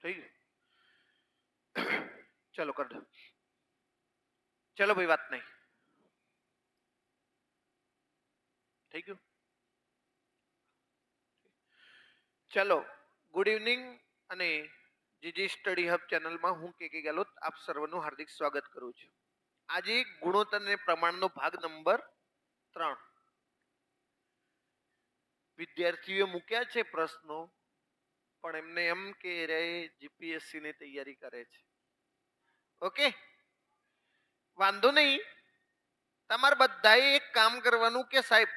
થઈ ગયું? ચલો કર દો. ચલો ભાઈ, વાત નહીં. થઈ ગયું? ચલો, ગુડ ઇવનિંગ. અને જીજી સ્ટડી હબ ચેનલમાં હું કે ગેલોત આપ સર્વનું હાર્દિક સ્વાગત કરું છું. આજે ગુણોત્તર અને પ્રમાણનો ભાગ નંબર 3. વિદ્યાર્થીઓ મૂક્યા છે પ્રશ્નો, પણ એમને એમ કે રે જીપીએસસી ની તૈયારી કરે છે. ઓકે, વાંધો નહીં. તમારે બધાએ એક કામ કરવાનું કે સાહેબ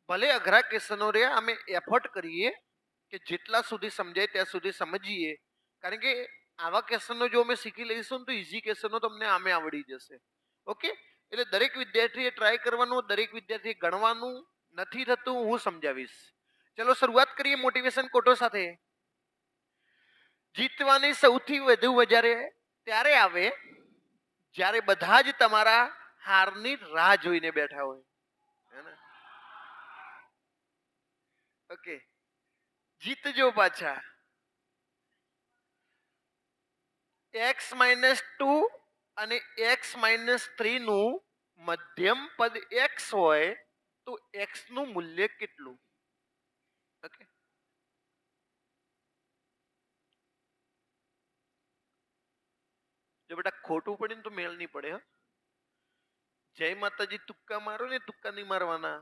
ભલે અઘરા ક્વેશ્ચનો રે, અમે એફર્ટ કરીએ કે જેટલા સુધી સમજાય ત્યાં સુધી સમજીએ. કારણ કે આવા ક્વેશ્ચનો જો અમે શીખી લઈશું ને તો ઇઝી ક્વેશ્ચનો તમને આમે આવડી જશે. ઓકે, એટલે દરેક વિદ્યાર્થીએ ટ્રાય કરવાનું, દરેક વિદ્યાર્થીએ ગણવાનું. નથી થતું હું સમજાવીશ. ચલો શરૂઆત કરીએ મોટિવેશન કોટો સાથે. જીતવાની સૌથી વધુ વધારે ત્યારે આવે જ્યારે બધા જ તમારા હારની રાહ જોઈને બેઠા હોય. ઓકે, જીતજો પાછા. x-2 અને x-3 નું મધ્યમ પદ x હોય તો x નું મૂલ્ય કેટલું? ઓકે, જો બેટા ખોટું પડે ને તો મેળ નહીં પડે. જય માતાજી તુક્કા મારો ને, તુક્કા નહીં મારવાના.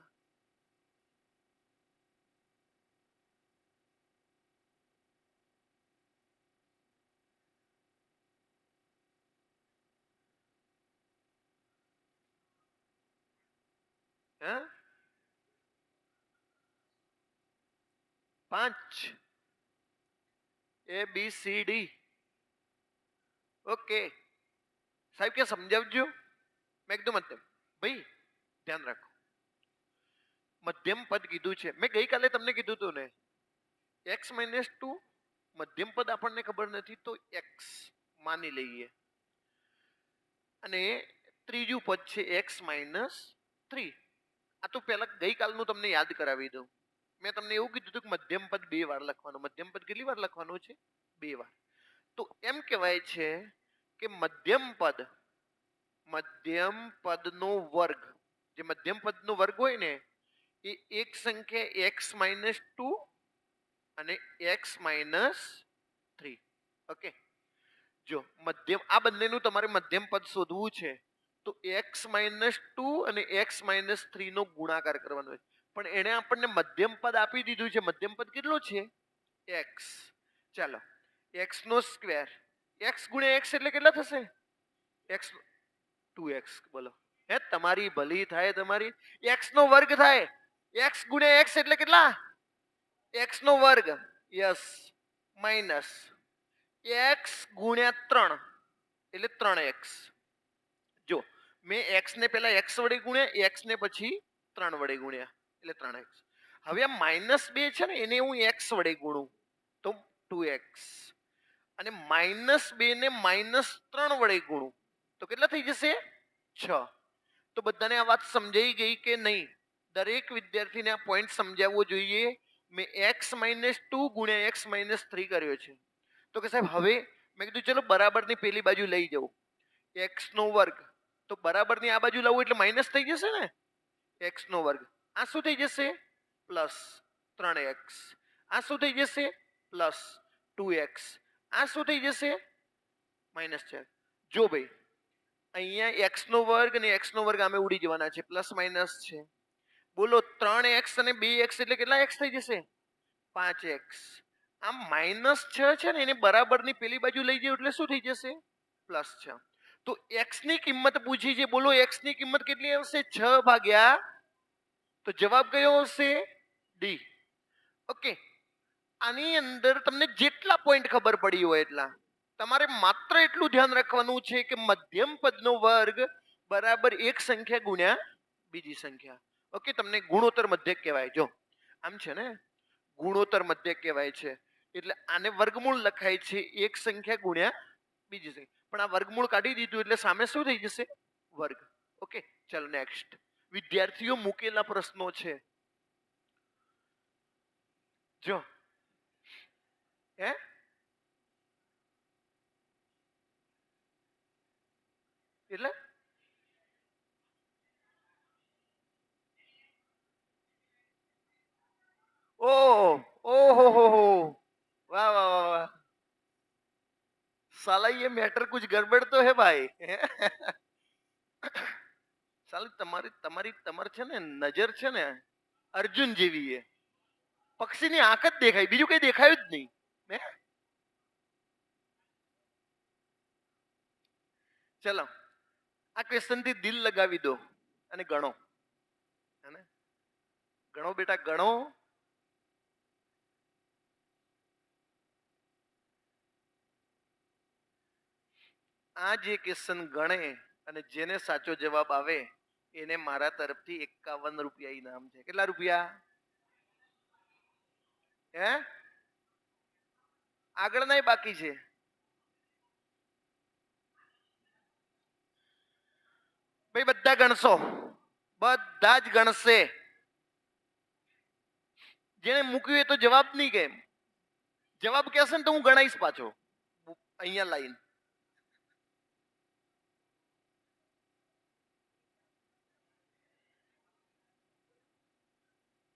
હે 5 ABCD. ઓકે સાહેબ કે સમજાવજો. મેં એકદમ મધ્યમ ભાઈ ધ્યાન રાખો, મધ્યમ પદ કીધું છે. મેં ગઈકાલે તમને કીધું હતું ને, x-2 મધ્યમ પદ આપણને ખબર નથી તો x માની લઈએ, અને ત્રીજું પદ છે x-3. આ તો પહેલા ગઈકાલનું તમને યાદ કરાવી દઉં. મેં તમને એવું કીધું હતું કે મધ્યમ પદ 2 વાર લખવાનું. મધ્યમ પદ કેટલી વાર લખવાનું છે? 2 વાર. તો એમ કહેવાય છે કે મધ્યમ પદનો વર્ગ, જે મધ્યમ પદનો વર્ગ હોય ને એ એક સંખ્યા x-2 અને x-3. ઓકે, જો મધ્યમ આ બંનેનું તમારે મધ્યમ પદ શોધવું છે તો x-2 અને x-3 નો ગુણાકાર કરવાનો છે. પણ એને આપણને મધ્યમ પદ આપી દીધું છે. મધ્યમ પદ કેટલો છે? x. ચાલો, x નો સ્ક્વેર, x ગુણ્યા x એટલે કેટલા થશે? x 2x. બોલો હે તમારી ભલી થાય તમારી. x નો વર્ગ થાય. x ગુણ્યા x એટલે કેટલા? x નો વર્ગ. યસ, માઇનસ x ગુણ્યા 3 એટલે 3x. જો મેં x ને પહેલા x વડે ગુણ્યા, x ને પછી 3 વડે ગુણ્યા એટલે 3x. હવે આ -2 છે ને એને હું x વડે ગુણું તો 2x, અને -2 ને -3 વડે ગુણું તો કેટલા થઈ જશે? 6. તો બધાને આ વાત સમજાઈ ગઈ કે નહીં? દરેક વિદ્યાર્થીને આ પોઈન્ટ સમજાવવો જોઈએ. મેં x-2 ગુણ્યા x-3 કર્યો છે. તો કે સાહેબ હવે મેં કીધું ચલો બરાબરની પેલી બાજુ લઈ જાઉં, x નો વર્ગ. તો બરાબરની આ બાજુ લાવું એટલે માઇનસ થઈ જશે ને, x નો વર્ગ. આ શું થઈ જશે? Plus 3x. આ શું થઈ જશે? Plus 2x. આ શું થઈ જશે? -4. જો ભાઈ અહીંયા x નો વર્ગ અને x નો વર્ગ આમે ઉડી જવાના છે, પ્લસ માઇનસ છે. બોલો 3x અને 2x એટલે કેટલા x થઈ જશે? 5x. આમ -6 છે ને એને બરાબરની પેલી બાજુ લઈ જાવ એટલે શું થઈ જશે? +6. તો x ની કિંમત પૂછી છે. બોલો x ની કિંમત કેટલી આવશે? 6 ભાગ્યા, તો જવાબ કયો આવશે? ડી. ઓકે, આની અંદર તમને જેટલા પોઈન્ટ ખબર પડી હોય એટલા. તમારે માત્ર એટલું ધ્યાન રાખવાનું છે કે મધ્યમ પદનો વર્ગ બરાબર એક સંખ્યા ગુણ્યા બીજી સંખ્યા. ઓકે, તમને ગુણોત્તર મધ્યક કહેવાય. જો આમ છે ને, ગુણોત્તર મધ્યક કહેવાય છે. એટલે આને વર્ગમૂળ લખાય છે એક સંખ્યા ગુણ્યા બીજી સંખ્યા. પણ આ વર્ગમૂળ કાઢી દીધું એટલે સામે શું થઈ જશે? વર્ગ. ઓકે, ચલો નેક્સ્ટ. વિદ્યાર્થીઓ મૂકેલા પ્રશ્નો છે. જો હે એટલે ઓહ, ઓહો હો, વાહ વાહ વાહ વાહ, साला ये मैटर कुछ गड़बड़ तो है भाई. સાલું તમારી તમારી તમારે છે ને નજર છે ને અર્જુન જેવી છે. પક્ષીની આંખ જ દેખાય, બીજું કઈ દેખાયું જ નહીં. હે? ચલો આ ક્વેશ્ચન થી દિલ લગાવી દો અને ગણો. હે ને? ગણો બેટા ગણો. આ જે ક્વેશ્ચન ગણે અને જેને સાચો જવાબ આવે એને મારા તરફથી 51 રૂપિયા ઇનામ છે. કેટલા રૂપિયા? હે? આગળ નહીં બાકી છે. ભાઈ બધા ગણશો, બધા જ ગણશે. જેને મૂક્યું એ તો જવાબ નહીં કે, જવાબ કહેશે ને તો હું ગણાઈશ પાછો અહીંયા લાઈન.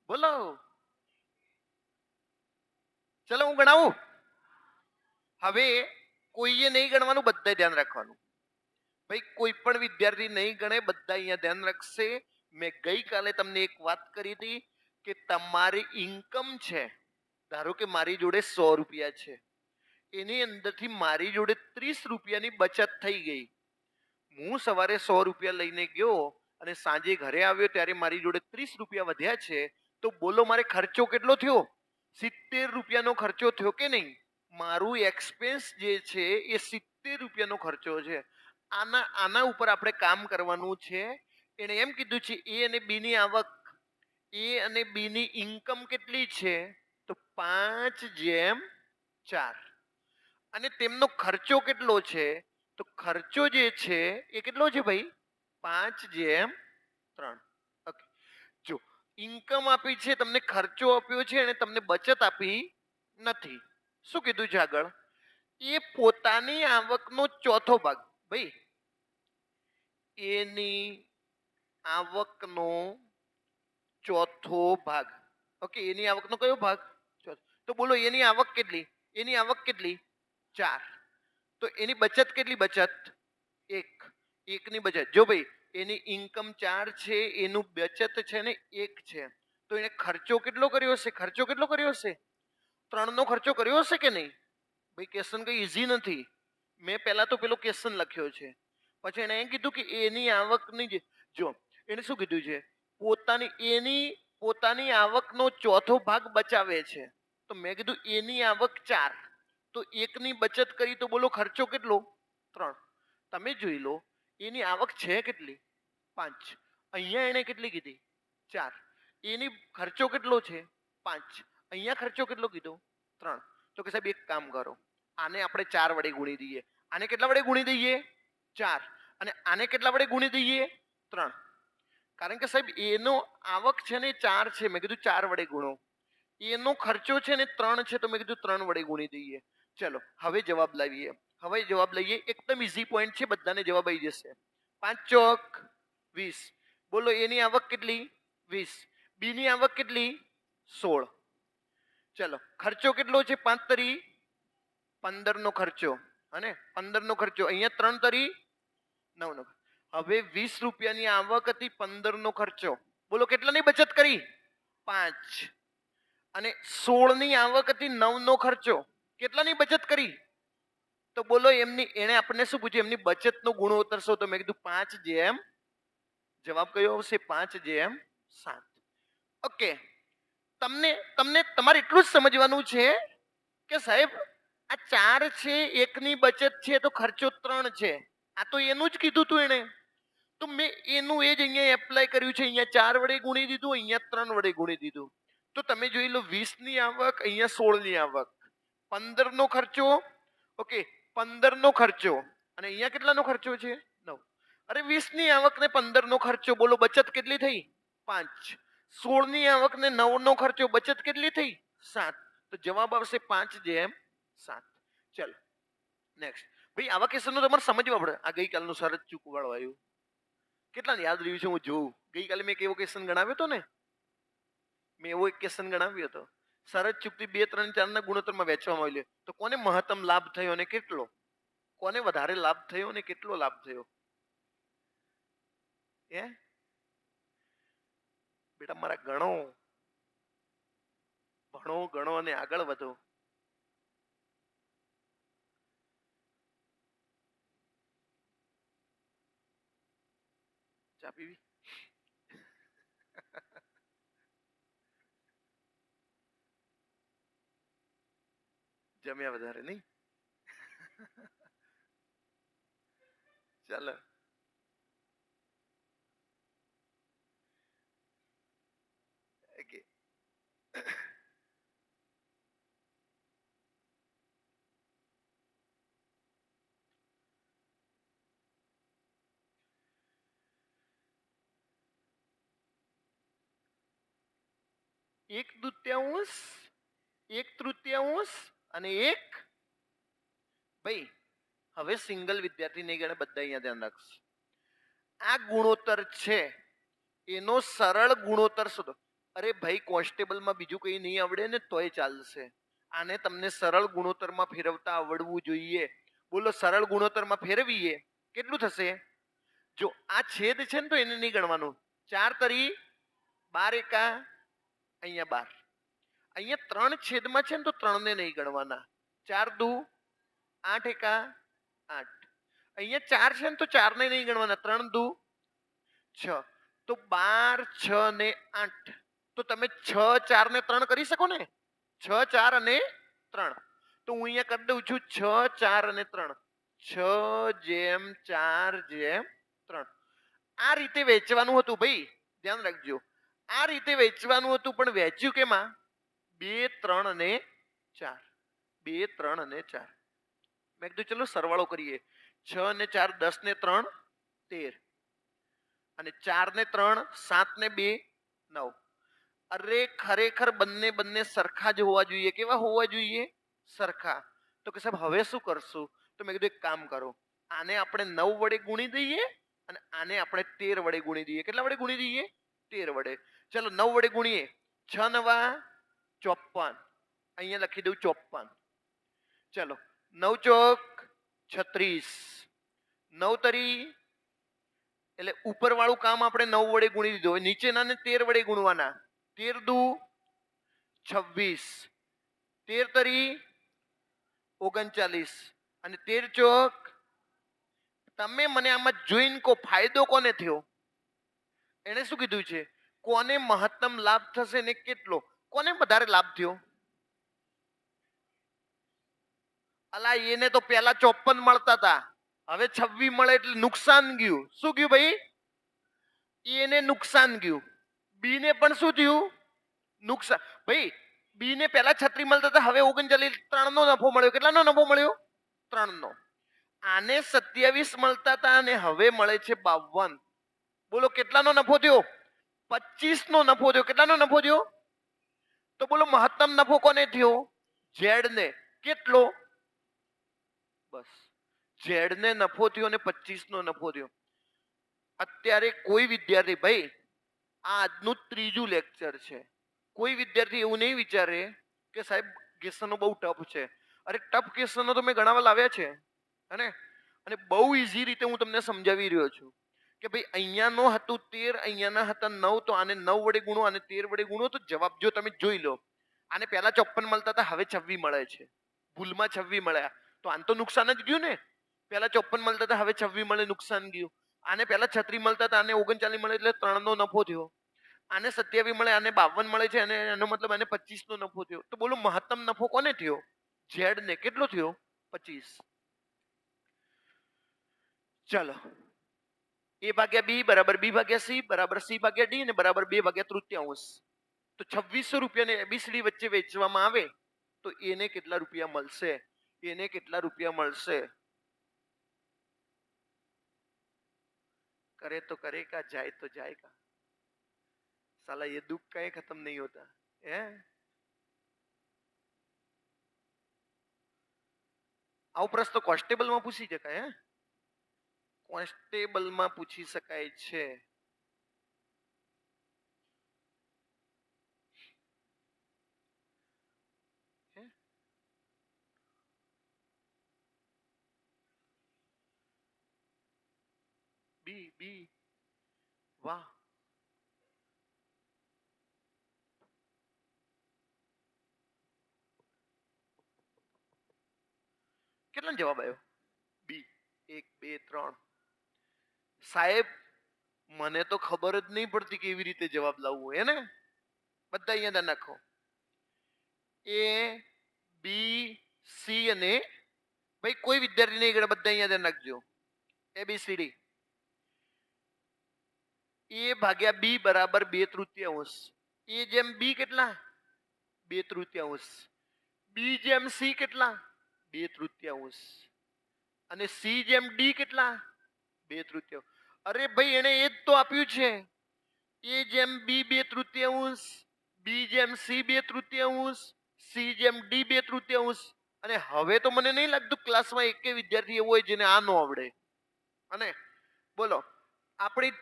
બોલો ચલો હું ગણાવું. હવે કોઈએ નહીં ગણવાનું, બધાએ ધ્યાન રાખવાનું. ભાઈ કોઈ પણ વિદ્યાર્થી નહીં ગણે, બધા અહીંયા ધ્યાન રાખશે. મેં ગઈકાલે તમને એક વાત કરી હતી કે તમારી ઇન્કમ છે, ધારો કે મારી જોડે 100 રૂપિયા છે, એની અંદરથી મારી જોડે 30 રૂપિયાની બચત થઈ ગઈ. હું સવારે 100 રૂપિયા લઈને ગયો અને સાંજે ઘરે આવ્યો ત્યારે મારી જોડે 30 રૂપિયા વધ્યા છે. તો બોલો મારે ખર્ચો કેટલો થયો? 70 રૂપિયાનો ખર્ચો થયો કે નહીં? મારું એક્સપેન્સ જે છે એ 70 રૂપિયાનો ખર્ચો છે. આના આના ઉપર આપણે કામ કરવાનું છે. એણે એમ કીધું છે એ અને બી ની આવક, એ અને બી ની ઇન્કમ કેટલી છે? તો 5/4. અને તેમનો ખર્ચો કેટલો છે? તો ખર્ચો જે છે એ કેટલો છે ભાઈ? 5/3. ઓકે, જો ઇન્કમ આપી છે, તમને ખર્ચો આપ્યો છે અને તમને બચત આપી નથી. શું કીધું છે આગળ? એ પોતાની આવકનો ચોથો ભાગ. ભાઈ એની આવકનો ચોથો ભાગ. ઓકે, એની આવકનો કયો ભાગ? તો બોલો એની આવક કેટલી? એની આવક કેટલી? 4. તો એની બચત કેટલી? બચત 1. એકની બચત. જો ભાઈ એની ઇન્કમ 4 છે, એનું બચત છે ને 1 છે, તો એને ખર્ચો કેટલો કર્યો હશે? ખર્ચો કેટલો કર્યો હશે? 3 નો ખર્ચો કર્યો હશે કે નહીં? ભાઈ ક્વેશ્ચન કઈ ઈઝી નથી. મેં પહેલા તો પેલો ક્વેશ્ચન લખ્યો છે, પછી એને એમ કીધું કે એની આવકની જો એને શું કીધું છે? પોતાની આવકનો ચોથો ભાગ બચાવે છે. તો મેં કીધું એની આવક 4, તો 1 ની બચત કરી, તો બોલો ખર્ચો કેટલો? 3. તમે જોઈ લો એની આવક છે કેટલી? 5. અહીંયા એને કેટલી કીધી? 4. એની ખર્ચો કેટલો છે? 5. અહીંયા ખર્ચો કેટલો કીધો? 3. તો કે સાહેબ એક કામ કરો, આને આપણે 4 વડે ગુણી દઈએ. આને કેટલા વડે ગુણી દઈએ? 4. અને આને કેટલા વડે ગુણી દઈએ? 3. કારણ કે સાહેબ એનો આવક છે ને 4 છે, મેં કીધું 4 વડે ગુણો. એનો ખર્ચો છે ને 3 છે, તો મેં કીધું 3 વડે ગુણી દઈએ. ચલો હવે જવાબ લાવીએ. હવે જવાબ લઈએ. એકદમ ઈઝી પોઈન્ટ છે, બધાને જવાબ આવી જશે. 5 ચોક 20. બોલો એની આવક કેટલી? 20. બી ની આવક કેટલી? 16. ચલો ખર્ચો કેટલો છે? 5 તરી 15 નો ખર્ચો, અને 15 નો ખર્ચો અહીંયા 3 તરી 9 નો. હવે 20 રૂપિયાની આવક હતી, 15 નો ખર્ચો, બોલો કેટલાની બચત કરી? 5. અને 16 ની આવક હતી, 9 નો ખર્ચો, કેટલાની બચત કરી? તો બોલો એમની એને આપણને શું પૂછ્યું? એમની બચતનો ગુણોત્તર શોધો. તો મેં કીધું 5/, જવાબ કયો આવશે? 5/7. ઓકે, તમને તમને તમારે એટલું જ સમજવાનું છે કે સાહેબ આ 4 છે, 1 ની બચત છે, તો ખર્ચો 3 છે. આ તો એનું જ કીધું તું એને, તો મેં એનું એ જ અહીંયા એપ્લાય કર્યું છે. અહીંયા 4 વડે ગુણી દીધું, અહીંયા 3 વડે ગુણી દીધું. તો તમે જોઈ લો 20 ની આવક, અહીંયા 16 ની આવક, 15 નો ખર્ચો. ઓકે, 15 નો ખર્ચો, અને અહીંયા કેટલાનો ખર્ચો છે? 9. અરે 20 ની આવક ને 15 નો ખર્ચો, બોલો બચત કેટલી થઈ? 5. 16 ની આવક ને 9 નો ખર્ચો, બચત કેટલી થઈ? 7. તો જવાબ આવશે 5/7. ચલો નેક્સ્ટ. ભાઈ આવા કેસનો તમારે સમજવા પડે. આ ગઈકાલનું શરત ચૂક વાળો આવ્યું, કેટલાને યાદ રહ્યું છે? હું જોઉં ગઈકાલે મેં કેવો ક્વેશ્ચન ગણાવ્યો હતો ને, મેં એવો એક ક્વેશ્ચન ગણાવ્યો હતો. શરત ચૂકથી 2, 3, 4 ના ગુણોત્તરમાં વહેંચવામાં આવેલી, તો કોને મહત્તમ લાભ થયો અને કેટલો? કોને વધારે લાભ થયો અને કેટલો લાભ થયો? હે બેટા મારા ગણો, ભણો ગણો અને આગળ વધો. ચા પીવી? જમ્યા વધારે નહીં? ચાલો ઓકે. એક દૂત્યાંશ, એક તૃતીયાંશ અને એક, ભાઈ હવે સિંગલ વિદ્યાર્થી નહીં ગણે, બધા અહીંયા ધ્યાન રાખશે. આ ગુણોત્તર છે એનો સરળ ગુણોત્તર શોધો. અરે ભાઈ કોન્સ્ટેબલમાં બીજું કંઈ નહીં આવડે ને તોય ચાલશે, આને તમને સરળ ગુણોત્તરમાં ફેરવતા આવડવું જોઈએ. બોલો સરળ ગુણોત્તરમાં ફેરવીએ કેટલું થશે? જો આ છેદ છે ને તો એને નહીં ગણવાનું. 4 તરી 12 એકા અહીંયા 12, અહીંયા 3 છેદમાં છે ને તો 3 ને નહીં ગણવાના. 4 દુ 8 એકા 8, અહીંયા 4 છે ને તો 4 ને નહીં ગણવાના. 3 દુ 6, તો 12, 6 ને 8, તો તમે 6, 4 ને 3 કરી શકો ને? 6, 4 અને 3, તો હું અહીંયા કરી દઉં છું 6, 4 અને 3, 6 જેમ 4 જેમ 3. આ રીતે વેચવાનું હતું ભાઈ, ધ્યાન રાખજો. આ રીતે વેચવાનું હતું પણ વેચ્યું કેમાં? 2, 3 અને 4, 2, 3 અને 4. મેં કીધું ચલો સરવાળો કરીએ. 6 ને 4 10 ને 3 13, અને 4 ને 3 7 ને 2 9. અરે ખરેખર બંને બંને સરખા જ હોવા જોઈએ. કેવા હોવા જોઈએ? સરખા. તો કે સાહેબ હવે શું કરશું? તો મેં કીધું એક કામ કરો, આને આપણે 9 વડે ગુણી દઈએ અને આને આપણે 13 વડે ગુણી દઈએ. કેટલા વડે ગુણી દઈએ? 13 વડે. ચલો 9 વડે ગુણીએ. 6 9 54, અહીંયા લખી દઉં 54. ચલો 9 ચોક 36, 9 તરી, એટલે ઉપર વાળું કામ આપણે 9 વડે ગુણી દીધું. નીચેનાને 13 વડે ગુણવાના. 13 દુ 26, 13 તરી 39, અને 13 ચોક. તમે મને આમાં જોઈને કો ફાયદો કોને થયો? એને શું કીધું છે? કોને મહત્તમ લાભ થશે ને કેટલો? કોને વધારે લાભ થયો? અલા એને તો પહેલા 54 મળતા હતા, હવે 26 મળે એટલે નુકસાન ગયું. શું ગયું ભાઈ? એને નુકસાન ગયું. બી ને પણ શું થયું? નુકસાન. ભાઈ બી ને પહેલા 36 મળતા હતા, હવે 39, 3 નો નફો મળ્યો. કેટલાનો નફો મળ્યો? 3 નો. આને 27 મળતા હતા અને હવે મળે છે 52. બોલો કેટલાનો નફો થયો? 25 નો નફો થયો. કેટલાનો નફો થયો? તો બોલો મહત્તમ નફો કોને થયો? ઝેડ ને. કેટલો? બસ ઝેડ ને નફો થયો અને 25 નો નફો થયો. અત્યારે કોઈ વિદ્યાર્થી, ભાઈ આ આજનું 3જું લેક્ચર છે, કોઈ વિદ્યાર્થી એવું નહીં વિચારે કે સાહેબ ક્વેશ્ચનો બહુ ટફ છે. અરે ટફ ક્વેશ્ચનો તો મેં ગણાવા લાવ્યા છે અને બહુ ઈઝી રીતે હું તમને સમજાવી રહ્યો છું કે ભાઈ અહીંયાનો હતું 13, અહીંયાના હતા 9, તો આને 9 વડે ગુણો, આને 13 વડે ગુણો, તો જવાબ જો તમે જોઈ લો. આને પહેલા 54 મળતા હતા, હવે 26 મળે છે. ભૂલમાં 26 મળ્યા, તો આને તો નુકસાન જ ગયું ને. પહેલા 54 મળતા હતા, હવે 26 મળે, નુકસાન ગયું. આને પહેલા 36 મળતા હતા, આને 39 મળે એટલે 3 નો નફો થયો. આને 27 મળે, આને 52 મળે છે, અને એનો મતલબ આને 25 નો નફો થયો. તો બોલો મહત્તમ નફો કોને થયો? ઝેડ ને. કેટલો થયો? 25. ચલો એ ભાગ્યા બી બરાબર બી ભાગ્યા સી બરાબર સી ભાગ્યા ડી, અને બરાબર 2 ભાગ્યા તૃતીયાંશ. તો 2600 રૂપિયાને એબીસીડી વચ્ચે વેચવામાં આવે તો એને કેટલા રૂપિયા મળશે? એને કેટલા રૂપિયા મળશે? करे तो करेगा, जाए तो जाएगा. साला ये दुख कहीं खत्म नहीं होता है. આવો પ્રશ્ન કોન્સ્ટેબલમાં પૂછી શકાય. કોન્સ્ટેબલમાં પૂછી શકાય છે. બી બી વાહ. કેટલો જવાબ આવ્યો? બી. 1 2 3. સાહેબ મને તો ખબર જ નહીં પડતી કેવી રીતે જવાબ લાવવો, હે ને? બધા અહીંયા નાખો. એ બી સી અને ભાઈ કોઈ વિદ્યાર્થી નહીં કરે, બધા અહીંયા નાખજો. ABCD. એ ભાગ્યા બી બરાબર 2/3. એ જેમ બી કેટલા? 2/3. બી જેમ સી કેટલા? 2/3. અને સી જેમ ડી કેટલા? 2/3. અરે ભાઈ એને એ જ તો આપ્યું છે. એ જેમ બી 2/3, બી જેમ સી 2/3, સી જેમ ડી 2/3. અને હવે તો મને નહીં લાગતું ક્લાસમાં એક વિદ્યાર્થી એવો હોય જેને આ ન આવડે. અને બોલો આપણી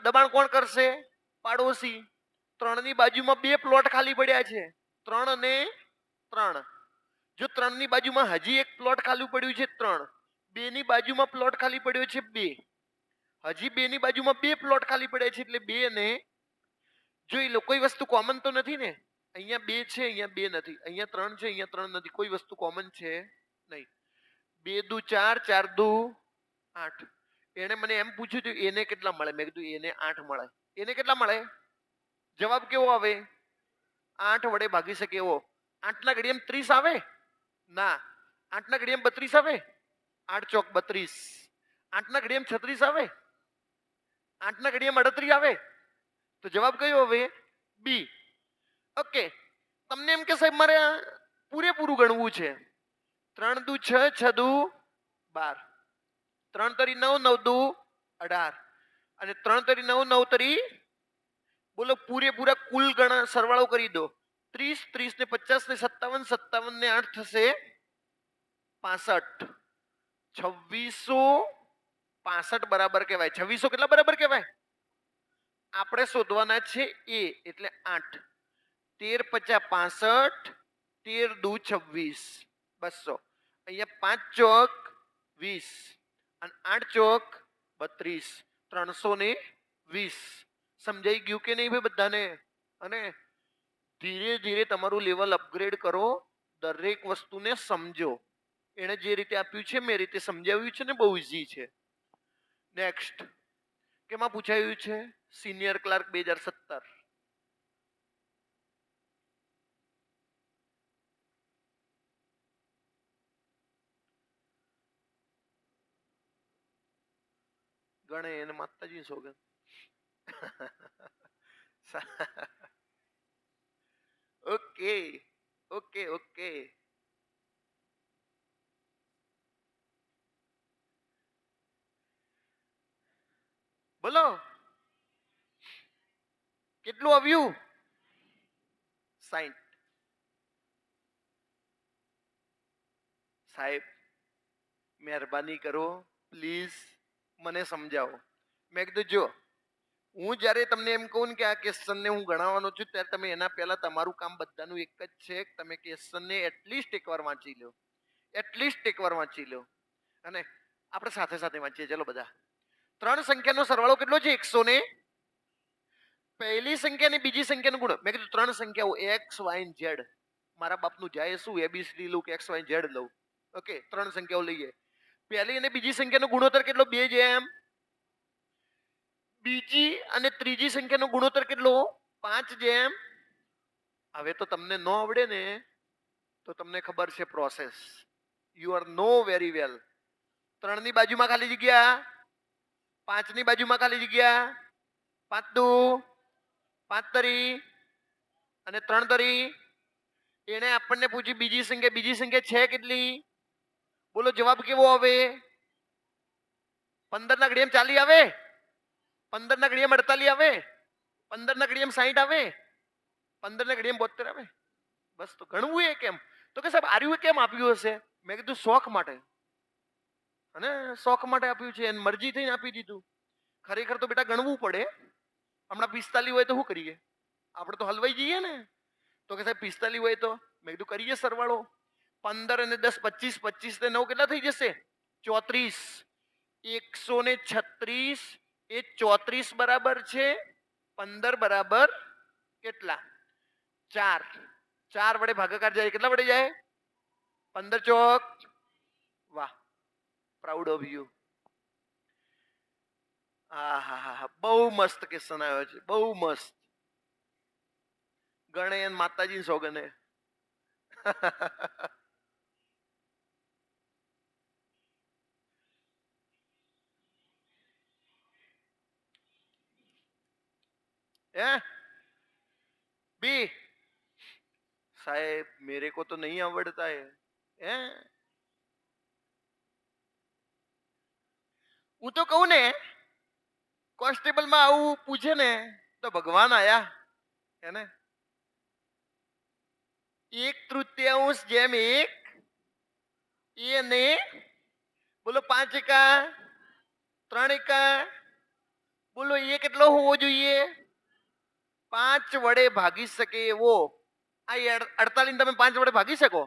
દબાણ કોણ કરશે? પાડોશી. 3 ની બાજુમાં 2 પ્લોટ ખાલી પડ્યા છે, 3 અને 3. જો 3 ની બાજુમાં હજી એક પ્લોટ ખાલી પડ્યું છે 3, 2 ની બાજુમાં પ્લોટ ખાલી પડ્યો છે 2, હજી 2 ની બાજુમાં 2 પ્લોટ ખાલી પડ્યા છે, એટલે 2 ને જોઈ લો. કોઈ વસ્તુ કોમન તો નથી ને? અહીંયા 2 છે, અહીંયા 2 નથી, અહીંયા 3 છે, અહીંયા 3 નથી. કોઈ વસ્તુ કોમન છે નહીં. 2 દુ 4, 4 દુ 8. એને મને એમ પૂછ્યું હતું એને કેટલા મળે? મેં કીધું એને 8 મળે. એને કેટલા મળે? જવાબ કેવો આવે? 8 વડે ભાગી શકે એવો. 8 ના ઘડિયામાં 30 આવે? ના. 8 ના ઘડિયામાં 32 આવે? 8 ચોક 32. 8 ના ઘડિયામાં 36 આવે? 8 ના ઘડિયામાં 38 આવે? તો જવાબ કયો હવે? બી. ઓકે. તમને એમ કે સાહેબ મારે પૂરેપૂરું ગણવું છે. 3 દુ 6, 6 દુ 12, 3 તરી 9, 9 દુ 18, અને 3 તરી 9, 9 તરી બોલો પૂરેપૂરા કુલ ગણા સરવાળો કરી દો. 30, 30 ને 50 ને 57, 57 ને 8 થશે 65. 2665 બરાબર કહેવાય. 2600 કેટલા બરાબર કહેવાય? આપણે શોધવાના છે એ, એટલે 8. 13 50 65, 13 દુ 26, 200. અહીંયા 5 ચોક 20 અને 8 ચોક 32, 320. સમજાઈ ગયું કે નહીં ભાઈ બધાને? અને ધીરે ધીરે તમારું લેવલ અપગ્રેડ કરો, દરેક વસ્તુને સમજો. એને જે રીતે આપ્યું છે મેં રીતે સમજાવ્યું છે ને, બહુ ઈઝી છે. નેક્સ્ટ કેમાં પૂછાયું છે? Senior clerk 2017. ગણે એને માતાજી સોગંદ. Okay okay okay. બોલો કેટલું આવ્યું? 60. સાહેબ મહેરબાની કરો પ્લીઝ મને સમજાવો. મેં કીધું જો હું જ્યારે તમને એમ કહું ને કે આ ક્વેશ્ચનને હું ગણાવવાનો છું, ત્યારે તમે એના પહેલા તમારું કામ બધાનું એક જ છે કે તમે ક્વેશ્ચનને એટલીસ્ટ એકવાર વાંચી લો. એટલીસ્ટ એકવાર વાંચી લો. અને આપણે સાથે સાથે વાંચીએ. ચલો બધા. 3 સંખ્યાનો સરવાળો કેટલો છે? 100 ને પહેલી સંખ્યા ને બીજી સંખ્યાનો ગુણો. મેં કીધું 3 સંખ્યાઓ એક્સ વાય અને ઝેડ. મારા બાપનું જાય શું? ABCD લઉં કે એક્સ વાય ઝેડ લઉં? ઓકે 3 સંખ્યાઓ લઈએ. પહેલી અને બીજી સંખ્યાનો ગુણોત્તર કેટલો? 2 જેમ. બીજી અને ત્રીજી સંખ્યાનો ગુણોત્તર કેટલો? 5 જેમ. હવે તો તમને ન આવડે ને તો તમને ખબર છે process. You are know very well. 3 ની બાજુમાં ખાલી જગ્યા, 5 ની બાજુમાં ખાલી જગ્યા, 5 દુ 5 તરી અને 3 તરી. એને આપણને પૂછ્યું બીજી સંખ્યા. બીજી સંખ્યા છે કેટલી? બોલો જવાબ કેવો આવે? 15 ના ઘડિયામાં 40 આવે? 15 ના ઘડિયામાં 48 આવે? 15 ના ઘડિયામાં 60 આવે? 15 ના ઘડિયામાં 72 આવે? બસ. તો ગણવું એ કેમ? તો કે સાહેબ આર્યું કેમ આપ્યું હશે? મેં કીધું શોખ માટે. અને શોખ માટે આપ્યું છે, એને મરજી થઈને આપી દીધું. ખરેખર તો બેટા ગણવું પડે. હમણાં 45 હોય તો શું કરીએ? આપણે તો હલવાઈ જઈએ ને. તો કે સાહેબ 45 હોય તો મેં કીધું કરીએ સરવાળો. 15 અને 10 25, 25 ને 9 કેટલા થઈ જશે? 34. 136 એ 34 બરાબર છે. 15 બરાબર કેટલા? 4. 4 વડે ભાગાકાર જાય કેટલા વડે જાય? 15 ચોક. વાહ, પ્રાઉડ ઓફ યુ. હા હા હા હા, બહુ મસ્ત ક્વેશ્ચન આવ્યો છે, બહુ મસ્ત. ગણે માતાજી સોગને. बी साहेब मेरे को तो नहीं आवड़ता है હું તો કહું ને કોન્સ્ટેબલ માં આવું પૂછે ને તો ભગવાન આયા હે ને. 1/3 જેમ 1 એ ને બોલો 5 એકા 3 એકા બોલો એ કેટલો હોવો જોઈએ? 5 વડે ભાગી શકે એવો. આ 48 તમે 5 વડે ભાગી શકો?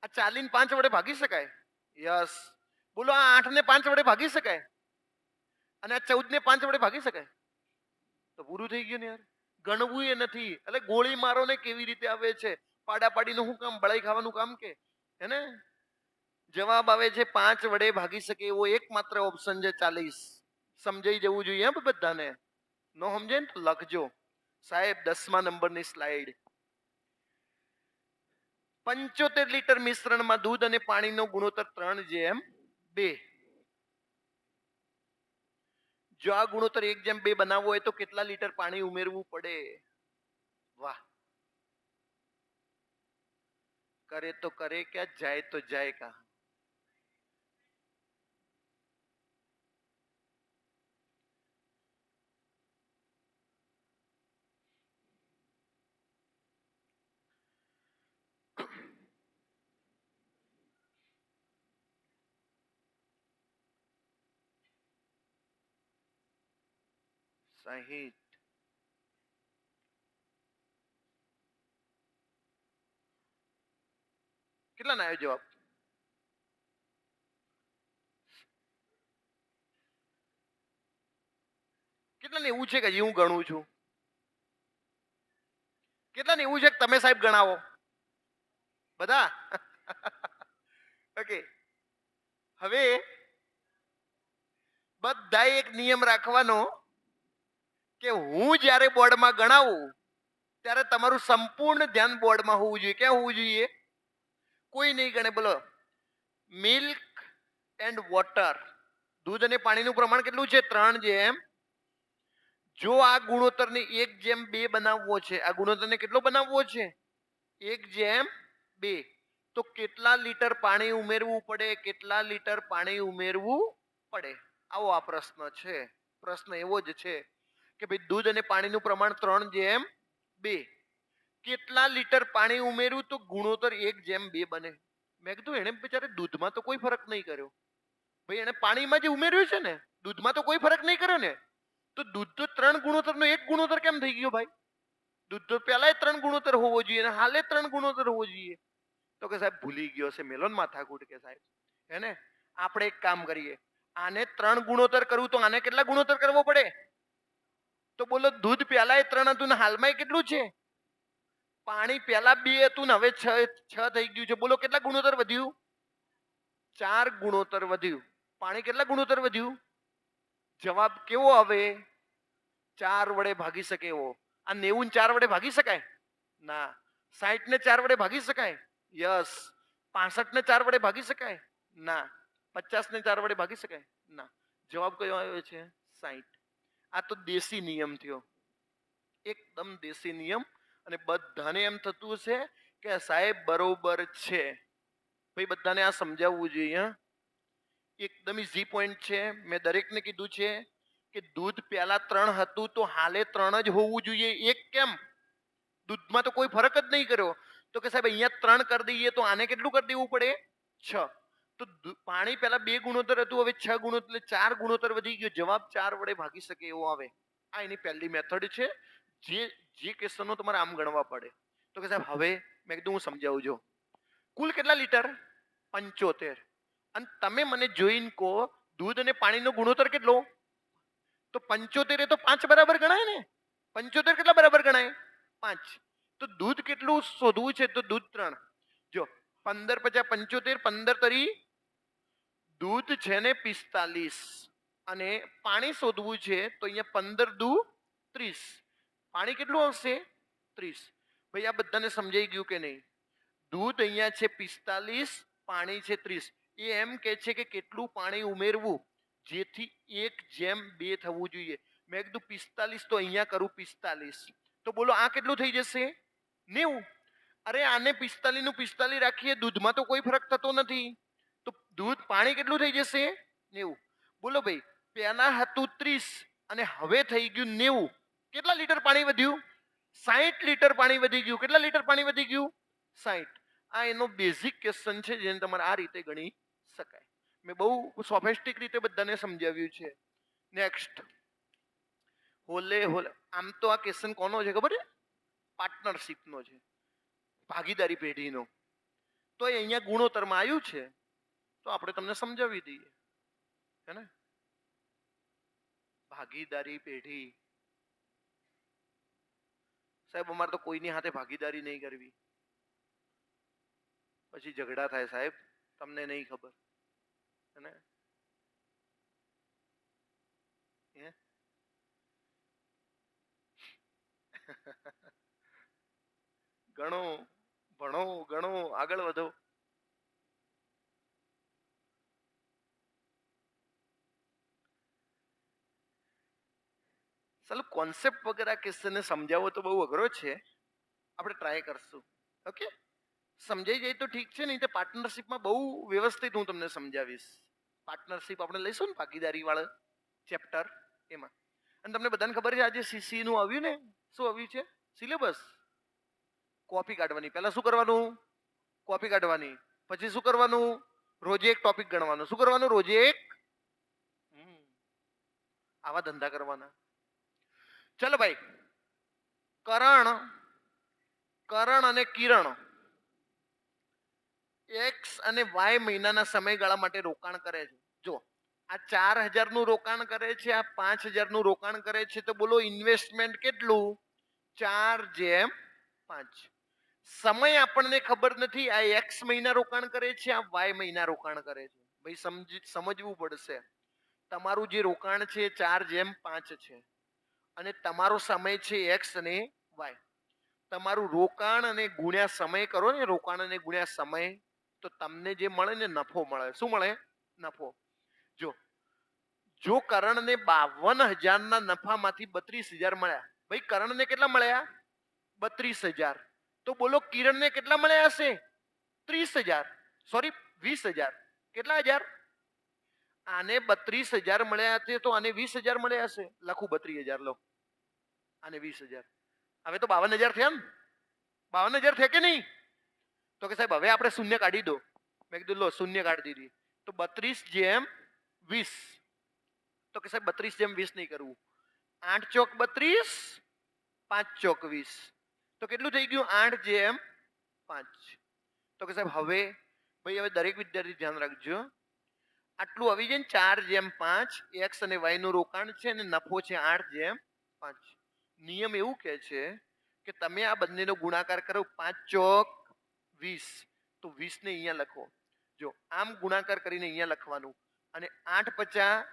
આ 40 5 વડે ભાગી શકાય? યસ. બોલો આ 8 ને 5 વડે ભાગી શકાય? અને આ 14 ને 5 વડે ભાગી શકાય? તો પૂરું થઈ ગયું ને યાર. ગણવું એ નથી. એટલે ગોળી મારો ને કેવી રીતે આવે છે, પાડાપાડીનું શું કામ, બળાઈ ખાવાનું કામ કે હે ને. જવાબ આવે છે 5 વડે ભાગી શકે એવો એકમાત્ર ઓપ્શન છે 40. સમજાઈ જવું જોઈએ બધાને. નો સમજે ને તો લખજો સાહેબ. 10મા નંબરની સ્લાઇડ. 75 લીટર મિશ્રણમાં દૂધ અને પાણીનો ગુણોત્તર 3:2. જો આ ગુણોત્તર 1:2 બનાવવો હોય તો કેટલા લીટર પાણી ઉમેરવું પડે? વાહ. કરે તો કરે ક્યાં, જાય તો જાય કા. સાહીઠ. કેટલા ના આવ્યો જવાબ? કેટલા ને એવું છે કે હજી હું ગણું છું? કેટલા ને એવું છે કે તમે સાહેબ ગણાવો બધા? ઓકે. હવે બધા એક નિયમ રાખવાનો કે હું જ્યારે બોર્ડમાં ગણાવું ત્યારે તમારું સંપૂર્ણ ધ્યાન બોર્ડમાં હોવું જોઈએ. ક્યાં હોવું જોઈએ? કોઈ નહીં ગણે. બોલો. મિલ્ક એન્ડ વોટર, દૂધ અને પાણીનું પ્રમાણ કેટલું છે? 3:2. જો આ ગુણોત્તરને 1:2 બનાવવો છે, આ ગુણોત્તરને કેટલો બનાવવો છે? 1:2. તો કેટલા લીટર પાણી ઉમેરવું પડે? કેટલા લીટર પાણી ઉમેરવું પડે? આવો આ પ્રશ્ન છે. પ્રશ્ન એવો જ છે કે ભાઈ દૂધ અને પાણીનું પ્રમાણ 3:2. કેટલા લીટર પાણી ઉમેરવું તો ગુણોત્તર 1:2 બને? મેં કીધું એને બિચારે દૂધમાં તો કોઈ ફરક નહીં કર્યો ભાઈ, એને પાણીમાં જે ઉમેર્યું છે ને, દૂધમાં તો કોઈ ફરક નહીં કર્યો ને. તો દૂધ તો 3 ગુણોત્તરનો 1 ગુણોત્તર કેમ થઈ ગયો ભાઈ? દૂધ તો પહેલા 3 ગુણોત્તર હોવો જોઈએ અને હાલે 3 ગુણોત્તર હોવો જોઈએ. તો કે સાહેબ ભૂલી ગયો છે મેલોન માથાકૂટ કે સાહેબ હે ને. આપણે એક કામ કરીએ, આને 3 ગુણોત્તર કરવું તો આને કેટલા ગુણોત્તર કરવો પડે? તો બોલો દૂધ પહેલા 3 હતું ને હાલમાં કેટલું છે? પાણી પહેલા 2 હતું ને હવે 6 થઈ ગયું છે. બોલો કેટલા ગુણોત્તર વધ્યું? 4 ગુણોત્તર વધ્યું. પાણી કેટલા ગુણોત્તર વધ્યું? જવાબ કેવો આવે? 4 વડે ભાગી શકે એવો. આ 90 4 વડે ભાગી શકાય? ના. 60 ને 4 વડે ભાગી શકાય? યસ. 65 ને 4 વડે ભાગી શકાય? ના. 50 ને 4 વડે ભાગી શકાય? ના. જવાબ કયો આવ્યો છે? 60. આ તો દેશી નિયમ થયો, એકદમ દેશી નિયમ. અને બધાને એમ થતું છે કે સાહેબ બરોબર છે. ભાઈ બધાને આ સમજાવવું જોઈએ. એકદમ ઈઝી પોઈન્ટ છે. મેં દરેકને કીધું છે કે દૂધ પહેલા 3 હતું તો હાલે 3 જ હોવું જોઈએ. એક કેમ? દૂધમાં તો કોઈ ફરક જ નહીં કર્યો. તો કે સાહેબ અહીંયા 3 કરી દઈએ તો આને કેટલું કરી દેવું પડે? 6. તો પાણી પહેલા 2 ગુણોત્તર હતું, હવે 6 ગુણોત્તર, એટલે 4 ગુણોત્તર વધી ગયો. જવાબ 4 વડે ભાગી શકે એવો આવે. આ એની પહેલી મેથડ છે. જે ક્વેશ્ચનો તમારે આમ ગણવા પડે. તો કે સાહેબ હવે મેં કીધું હું સમજાવું છું. કુલ કેટલા લીટર? 75. અને તમે મને જોઈને કહો દૂધ અને પાણીનો ગુણોત્તર કેટલો? તો 75 એ તો 5 બરાબર ગણાય ને. 75 કેટલા બરાબર ગણાય? 5. તો દૂધ કેટલું શોધવું છે? તો દૂધ 3. જો 15 50 75, 15 તરી દૂધ છે ને 45, અને પાણી શોધવું છે તો અહીંયા 15 દુ 30. પાણી કેટલું આવશે? 30. ભાઈ આ બધાને સમજાઈ ગયું કે નહીં? દૂધ અહીંયા છે 45, પાણી છે 30. એ એમ કે છે કે કેટલું પાણી ઉમેરવું જેથી 1:2 થવું જોઈએ. મેં કીધું 45 તો અહીંયા કરું 45. તો બોલો આ કેટલું થઈ જશે? 90. અરે આને 45 નું 45 રાખીએ, દૂધમાં તો કોઈ ફરક થતો નથી. તો દૂધ પાણી કેટલું થઈ જશે? 90. બોલો ભાઈ પહેલા હતું 30 અને હવે થઈ ગયું 90. કેટલા લીટર પાણી વધ્યું? 60 લીટર પાણી વધી ગયું. કેટલા લીટર પાણી વધી ગયું? 60. આ એનો બેઝિક ક્વેશ્ચન છે જેને તમારે આ રીતે ગણી શકાય. મેં બહુ સોફિસ્ટિક રીતે બધાને સમજાવ્યું છે. નેક્સ્ટ હોલે હોલે. આમ તો આ ક્વેશ્ચન કોનો છે ખબર છે? પાર્ટનરશિપનો છે, ભાગીદારી પેઢીનો. તો એ અહીંયા ગુણોત્તરમાં આવ્યું છે તો આપણે તમને સમજાવી દઈએ, હે ને? ભાગીદારી પેઢી. સાહેબ અમારે તો કોઈની સાથે ભાગીદારી નહીં કરવી. પછી ઝઘડા થાય સાહેબ, તમને નહીં ખબર, હે ને? ગણો, ભણો, ગણો, આગળ વધો. ચાલો કોન્સેપ્ટ વગર આ ક્વેશ્ચનને સમજાવો તો બહુ અઘરો છે. આપણે ટ્રાય કરશું. ઓકે, સમજાઈ જાય તો ઠીક છે, નહીં તો પાર્ટનરશિપમાં બહુ વ્યવસ્થિત હું તમને સમજાવીશ. પાર્ટનરશિપ આપણે લઈશું ને, ભાગીદારી વાળા ચેપ્ટર, એમાં. અને તમને બધાને ખબર છે આજે સીસી નું આવ્યું ને? શું આવ્યું છે? સિલેબસ. કોપી કાઢવાની. પહેલા શું કરવાનું? કોપી કાઢવાની. પછી શું કરવાનું? રોજે એક ટોપિક ગણવાનો. શું કરવાનું? રોજે એક. આવા ધંધા કરવાના. ચલો ભાઈ, કરણ અને કિરણ એક્સ અને વાય મહિનાના સમયગાળા માટે રોકાણ કરે છે. જો આ 4000 નું રોકાણ કરે છે, આ 5000 નું રોકાણ કરે છે. તો બોલો ઇન્વેસ્ટમેન્ટ કેટલું? 4:5. સમય આપણને ખબર નથી. આ એક્સ મહિના રોકાણ કરે છે, આ વાય મહિના રોકાણ કરે છે. ભાઈ સમજવું પડશે. તમારું જે રોકાણ છે 4:5 છે અને તમારો સમય છે એક્સ અને વાય. તમારું રોકાણ અને ગુણ્યા સમય કરો ને, રોકાણ અને ગુણ્યા સમય, તો તમને જે મળે ને નફો મળે. શું મળે? નફો. જો કરણને 52,000 ના નફામાંથી 32,000 મળ્યા. ભાઈ કરણને કેટલા મળ્યા? 32,000. તો બોલો કિરણને કેટલા મળ્યા હશે? 30,000. સોરી 20,000. કેટલા હજાર? આને 32,000 મળ્યા હશે તો આને 20,000 મળ્યા હશે. લખું 32,000, લો. આને 20,000. હવે તો 52,000 થયા ને? 52,000 થયા કે નહીં? તો કે સાહેબ હવે આપણે શૂન્ય કાઢી દો. મેં કીધું લો શૂન્ય કાઢી દીધી. તો 32:20. તો કે સાહેબ 32:20 નહીં કરવું. 8 ચોક 32, 5 ચોક 20. તો કેટલું થઈ ગયું? 8:5. તો કે સાહેબ હવે ભાઈ હવે દરેક વિદ્યાર્થી ધ્યાન રાખજો. આટલું આવી જાય ને 4:5. એક્સ અને વાય નું રોકાણ છે અને નફો છે 8:5. નિયમ એવું કહે છે કે તમે આ બંનેનો ગુણાકાર કરો. 5 ચોક 20. તો 20 ને અહીંયા લખો. જો આમ ગુણાકાર કરીને અહીંયા લખવાનું. અને 8×5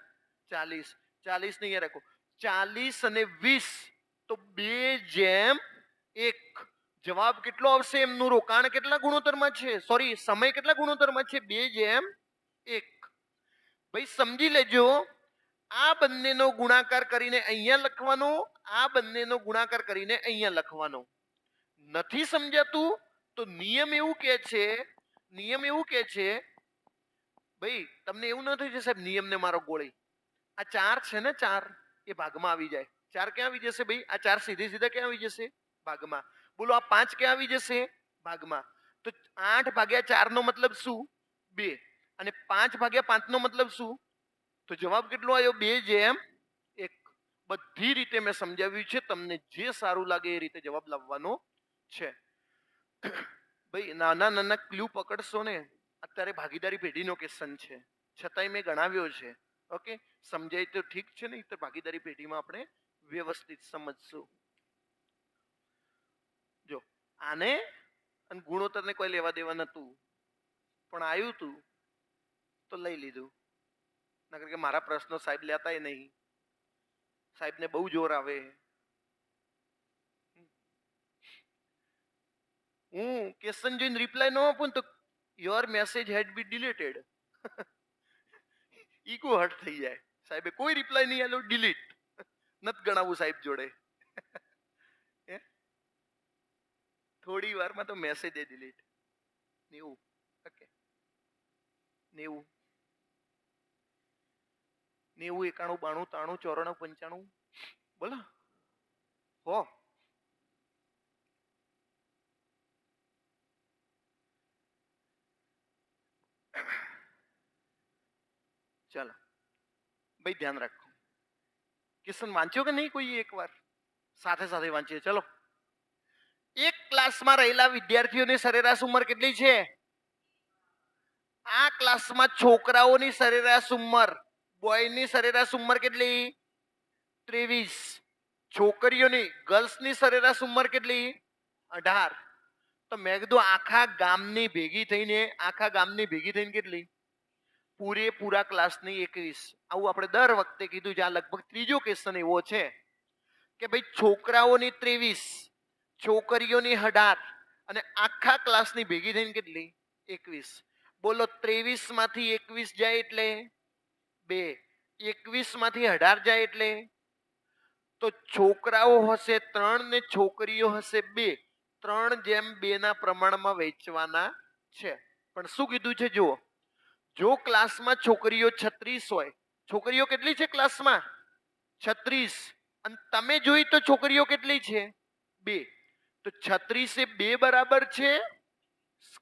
40. 40 ને અહીંયા રાખો. 40 અને 20 તો 2:1. જવાબ કેટલો આવશે? એમનું રોકાણ કેટલા ગુણોત્તરમાં છે? સોરી, સમય કેટલા ગુણોત્તરમાં છે? 2:1. ભાઈ સમજી લેજો. આ બંનેનો ગુણાકાર કરીને અહીંયા લખવાનો, આ બંનેનો ગુણાકાર કરીને અહીંયા લખવાનો. નથી સમજાતું તો નિયમ એવું કે છે ભાઈ તમને એવું ન થયું છે સાહેબ નિયમને મારો ગોળી. આ 4 છે ને, 4 એ ભાગમાં આવી જાય. 4 ક્યાં આવી જશે ભાઈ? આ 4 સીધા ક્યાં આવી જશે? ભાગમાં. બોલો આ 5 ક્યાં આવી જશે? ભાગમાં. તો 8/4 નો મતલબ શું? 2. અને 5/5 નો મતલબ શું? તો જવાબ કેટલો આવ્યો? 2/1. બધી રીતે મેં સમજાવ્યું છે, તમને જે સારું લાગે એ રીતે જવાબ લાવવાનો છે. ભાઈ નાના નાના ક્લુ પકડશો ને. અત્યારે ભાગીદારી પેઢીનો ક્વેશ્ચન છે, છતાંય મેં ગણાવ્યો છે. ઓકે, સમજાય તો ઠીક છે, નહીં તો ભાગીદારી પેઢીમાં આપણે વ્યવસ્થિત સમજશું. જો આને અને ગુણોત્તરને કોઈ લેવા દેવા નતું, પણ આવ્યું તું તો લઈ લીધું. નકર કે મારા પ્રશ્નો સાહેબ લેતાય નહીં, સાહેબને બહુ જોર આવે. હું ક્વેશ્ચન જોઈને રિપ્લાય ન આપું તો your message had be deleted. Ego hurt થઈ જાય. સાહેબે કોઈ રિપ્લાય નહીં આલ્યો, ડિલીટ. નથી ગણાવું સાહેબ જોડે. થોડી વારમાં તો મેસેજ એ ડિલીટ. 90. ઓકે, 90, 91, 92, 93, 94, 95. બોલો હો. ચાલો ભાઈ, ધ્યાન રાખો. ક્વેશ્ચન વાંચ્યો કે નહીં કોઈ એકવાર? સાથે સાથે વાંચીએ. ચલો, એક ક્લાસમાં રહેલા વિદ્યાર્થીઓની સરેરાશ ઉંમર કેટલી છે? આ ક્લાસમાં છોકરાઓની સરેરાશ ઉંમર, બોયની સરેરાશ ઉંમર કેટલી? 23. છોકરીઓની, ગર્લ્સની સરેરાશ ઉંમર કેટલી? 18. તો મેં કીધું આખા ગામની ભેગી થઈને કેટલી? પૂરેપૂરા ક્લાસની 21. આવું આપણે દર વખતે કીધું છે. આ લગભગ ત્રીજો ક્વેશ્ચન એવો છે કે ભાઈ છોકરાઓની 23, છોકરીઓની 18 અને આખા ક્લાસની ભેગી થઈને કેટલી? 21. બોલો, 23 માંથી 21 જાય એટલે 2, 21 માંથી 18 જાય એટલે? તો છોકરાઓ હશે 3 ને છોકરીઓ હશે 2. 3:2 ના પ્રમાણમાં વહેંચવાના છે. પણ શું કીધું છે જુઓ, જો ક્લાસમાં છોકરીઓ 36 હોય, છોકરીઓ કેટલી છે ક્લાસમાં? 36. અને તમે જોઈ તો છોકરીઓ કેટલી છે? 2. તો 36 એ 2 બરાબર છે.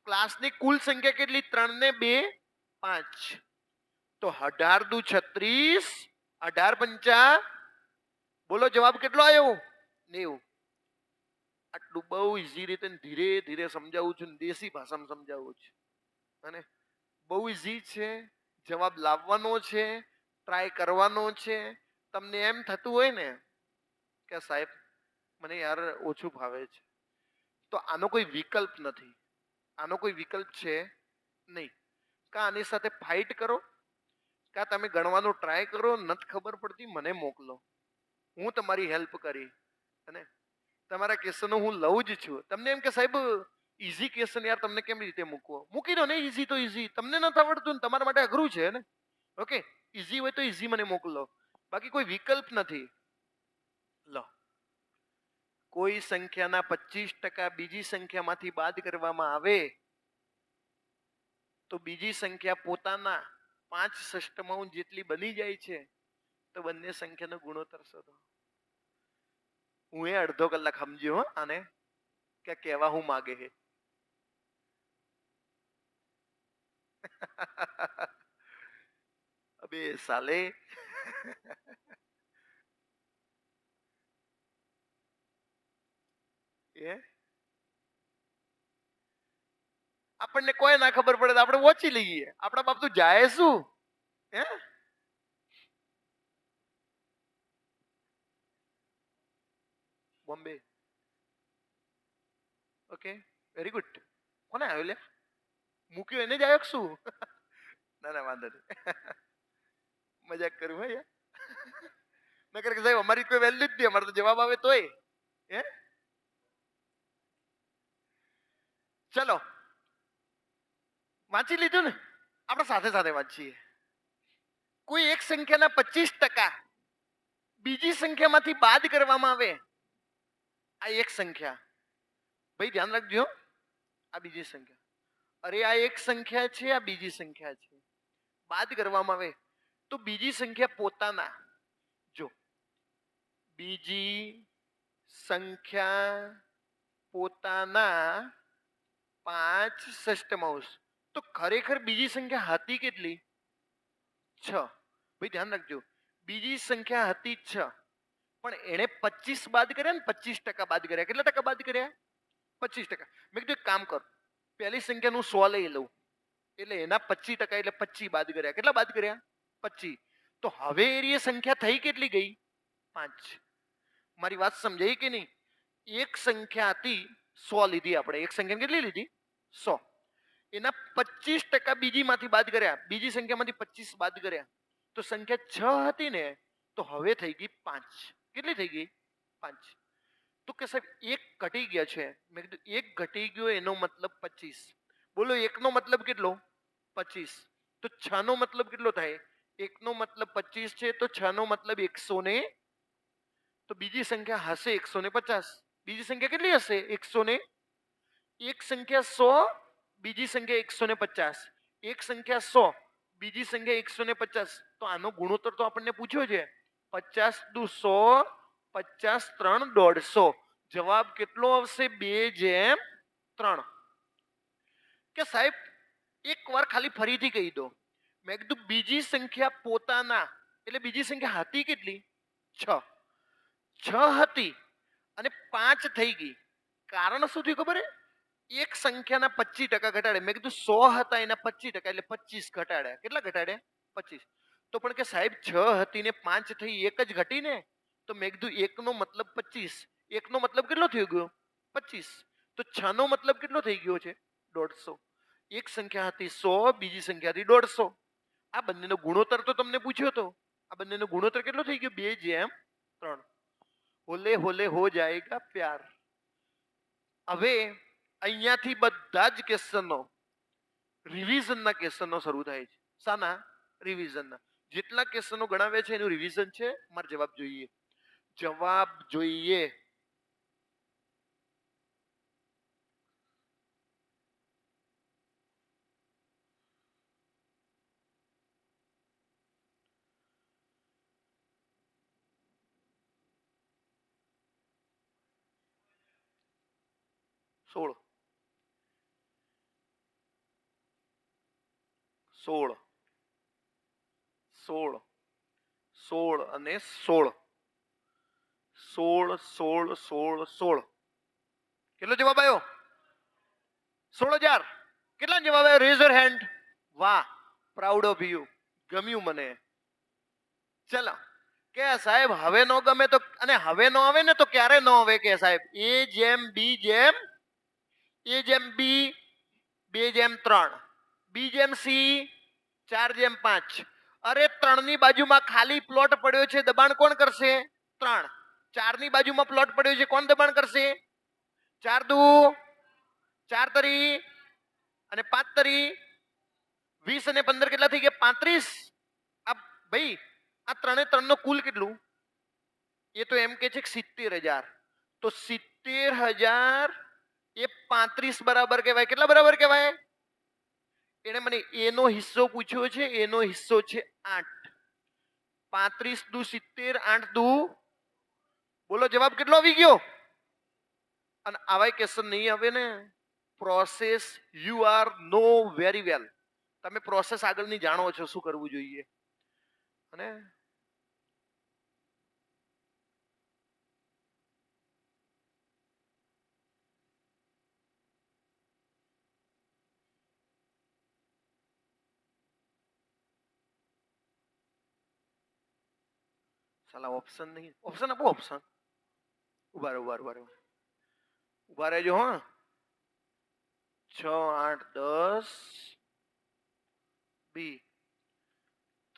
ક્લાસની કુલ સંખ્યા કેટલી? 3 ને 2 5. તો 18 દુ 36, 18 પંચા, બોલો જવાબ કેટલો આવ્યો? 90. આટલું બહુ ઈઝી રીતે ધીરે ધીરે સમજાવું છું, દેશી ભાષામાં સમજાવું છું. અને બહુ ઈઝી છે, જવાબ લાવવાનો છે, ટ્રાય કરવાનો છે. તમને એમ થતું હોય ને કે સાહેબ મને યાર ઓછું ભાવે છે, તો આનો કોઈ વિકલ્પ નથી. આનો કોઈ વિકલ્પ છે નહીં. કા આની સાથે ફાઇટ કરો, કા તમે ગણવાનો ટ્રાય કરો. નથી ખબર પડતી મને મોકલો, હું તમારી હેલ્પ કરી અને તમારા ક્વેશ્ચનો હું લઉં જ છું. તમને એમ કે સાહેબ ઈઝી ક્વેશ્ચન યાર તમને કેમ રીતે મૂકવો? મૂકી દો ને, ઈઝી તો ઈઝી. તમને નથી આવડતું ને તમારા માટે અઘરું છે ને. ઓકે, ઈઝી હોય તો ઈઝી મને મોકલો, બાકી કોઈ વિકલ્પ નથી. લો, કોઈ સંખ્યાના 25% બીજી સંખ્યામાંથી બાદ કરવામાં આવે તો બીજી સંખ્યા પોતાના 5/6 જેટલી બની જાય છે. તો બંને સંખ્યાનો ગુણોત્તર શોધો. હું એ અડધો કલાક સમજ્યો આને કે કહેવા હું માગે છે. અબે સાલે. આપણને કોઈ ના ખબર પડે તો આપણે વોચી લઈએ. આપણા બાપ તો જાય શું? હે, બોમ્બે. Okay, very good. કોને આવ્યો લે? મૂક્યો એને જ આવ્યો શું? ના ના, વાંધો નહીં. મજાક કરું ભાઈ. નકર કે સાહેબ અમારી કોઈ વેલ્યુ જ નહીં, અમારે તો જવાબ આવે તોય. હે, ચલો વાંચી લીધું ને? આપણે સાથે સાથે વાંચીએ. કોઈ એક સંખ્યાના 25% બીજી સંખ્યામાંથી બાદ કરવામાં આવે. આ એક સંખ્યા, ભાઈ ધ્યાન રાખજો, આ બીજી સંખ્યા. અરે આ એક સંખ્યા છે, આ બીજી સંખ્યા છે. બાદ કરવામાં આવે તો બીજી સંખ્યા પોતાના, જો બીજી સંખ્યા પોતાના 5/6, તો તો ખરેખર બીજી સંખ્યા હતી કેટલી? 6. ભાઈ ધ્યાન રાખજો, બીજી સંખ્યા હતી 6, પણ એણે 25 બાદ કર્યા ને, 25% બાદ કર્યા. કેટલા ટકા બાદ કર્યા? 25%. મેં કીધું એક કામ કર, પહેલી સંખ્યાનું 100 લઈ લઉં, એટલે એના 25% એટલે 25 બાદ કર્યા. કેટલા બાદ કર્યા? 25. તો હવે એ સંખ્યા થઈ કેટલી ગઈ? 5. મારી વાત સમજાઈ કે નહીં? એક સંખ્યા હતી 100 લીધી આપણે, એક સંખ્યા કેટલી લીધી? 100. એના 25% બીજીમાંથી બાદ કર્યા, બીજી સંખ્યામાંથી 25 બાદ કર્યા, તો સંખ્યા 6 હતી ને, તો હવે થઈ ગઈ 5. કેટલી થઈ ગઈ? 5. તો કે સાહેબ એક ઘટી ગયા છે. મેં કીધું એક ઘટી ગયો એનો મતલબ 25. બોલો એકનો મતલબ કેટલો? 25. તો 6 નો મતલબ કેટલો થાય? એકનો મતલબ 25 છે, તો 6 નો મતલબ 100 ને, તો બીજી સંખ્યા હશે 150. બીજી સંખ્યા કેટલી હશે? 100 ને, એક સંખ્યા 100, બીજી સંખ્યા 150. એક સંખ્યા 100, બીજી સંખ્યા 150. તો આનો ગુણોત્તર તો આપણને પૂછ્યો છે. 50 દુ 100, 50 3 150. જવાબ કેટલો આવશે? 2:3. કે સાહેબ એક વાર ખાલી ફરીથી કહી દો. મેં કીધું બીજી સંખ્યા પોતાના, એટલે બીજી સંખ્યા હતી કેટલી? 6. 6 હતી અને 5 થઈ ગઈ. કારણ શું થયું ખબર? એક સંખ્યાના 25% ઘટાડે. મેં કીધું 100 હતા એના 25% એટલે 25 ઘટાડ્યા. કેટલા ઘટાડ્યા? 25. તો પણ કે સાહેબ 6 હતી ને 5 થઈ, એક જ ઘટી ને. તો મેં કીધું એકનો મતલબ 25, એકનો મતલબ કેટલો થઈ ગયો? 25. તો 6 નો મતલબ કેટલો થઈ ગયો છે? 150. એક સંખ્યા હતી 100, બીજી સંખ્યા હતી 150. આ બંનેનો ગુણોત્તર તો તમને પૂછ્યો હતો. આ બંનેનો ગુણોત્તર કેટલો થઈ ગયો? 2:3. હોલે હોલે હો જાયેગા પ્યાર. હવે અહીંયાથી બધા જ ક્વેશ્ચનો રિવિઝનના ક્વેશ્ચનો શરૂ થાય છે. શાના? રિવિઝનના. જેટલા ક્વેશ્ચનો ગણાવ્યા છે એનું રિવિઝન છે. મારે જવાબ જોઈએ. જવાબ જોઈએ. સોળ 16 16 16 અને 16 16 16 16 16. કેટલો જવાબ આવ્યો? 16,000. કેટલા જવાબ આવ્યો? Rays your hand. વાહ, પ્રાઉડ ઓફ યુ. ગમ્યું મને. ચલો કે સાહેબ હવે નો ગમે તો, અને હવે નો આવે ને તો ક્યારે નો આવે? કે સાહેબ એ જેમ બી જેમ, એ જેમ બી 2:3, બી જેમ સી 4:5. અરે 3 ની બાજુમાં ખાલી પ્લોટ પડ્યો છે, દબાણ કોણ કરશે? 3. 4 ની બાજુમાં પ્લોટ પડ્યો છે, કોણ દબાણ કરશે? 4 દુ 4 તરી અને 5 તરી 20 અને 15 કેટલા થઈ ગયા? 35. આ ભાઈ આ 3 3 નો કુલ કેટલું? એ તો એમ કે છે 70,000. તો 70,000 એ 35 બરાબર કહેવાય. કેટલા બરાબર કહેવાય? એને મને એનો હિસ્સો પૂછ્યો છે. એનો હિસ્સો છે 8. 35 દુ 70, 8 દુ, બોલો જવાબ કેટલો આવી ગયો? અને આવા ક્વેશ્ચન નહીં આવે ને. Process you are know very well. તમે પ્રોસેસ આગળની જાણો છો શું કરવું જોઈએ. અને સાલા ઓપ્શન નહીં. ઓપ્શન આપો. ઓપ્શન ઉભા રહો, ઉભા રહેજો. હા 6 8 10 બી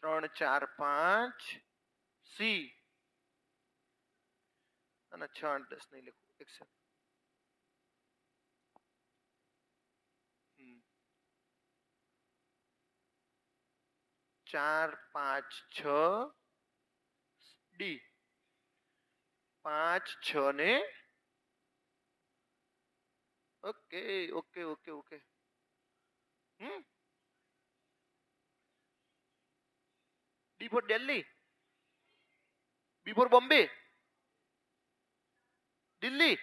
3 4 5 સી અને 6 8 10 નહીં લખું. એક્સેપ્ટ. 4 5 6 ડી 5 6 ને okay okay okay okay. D four Delhi, B four Bombay, Delhi,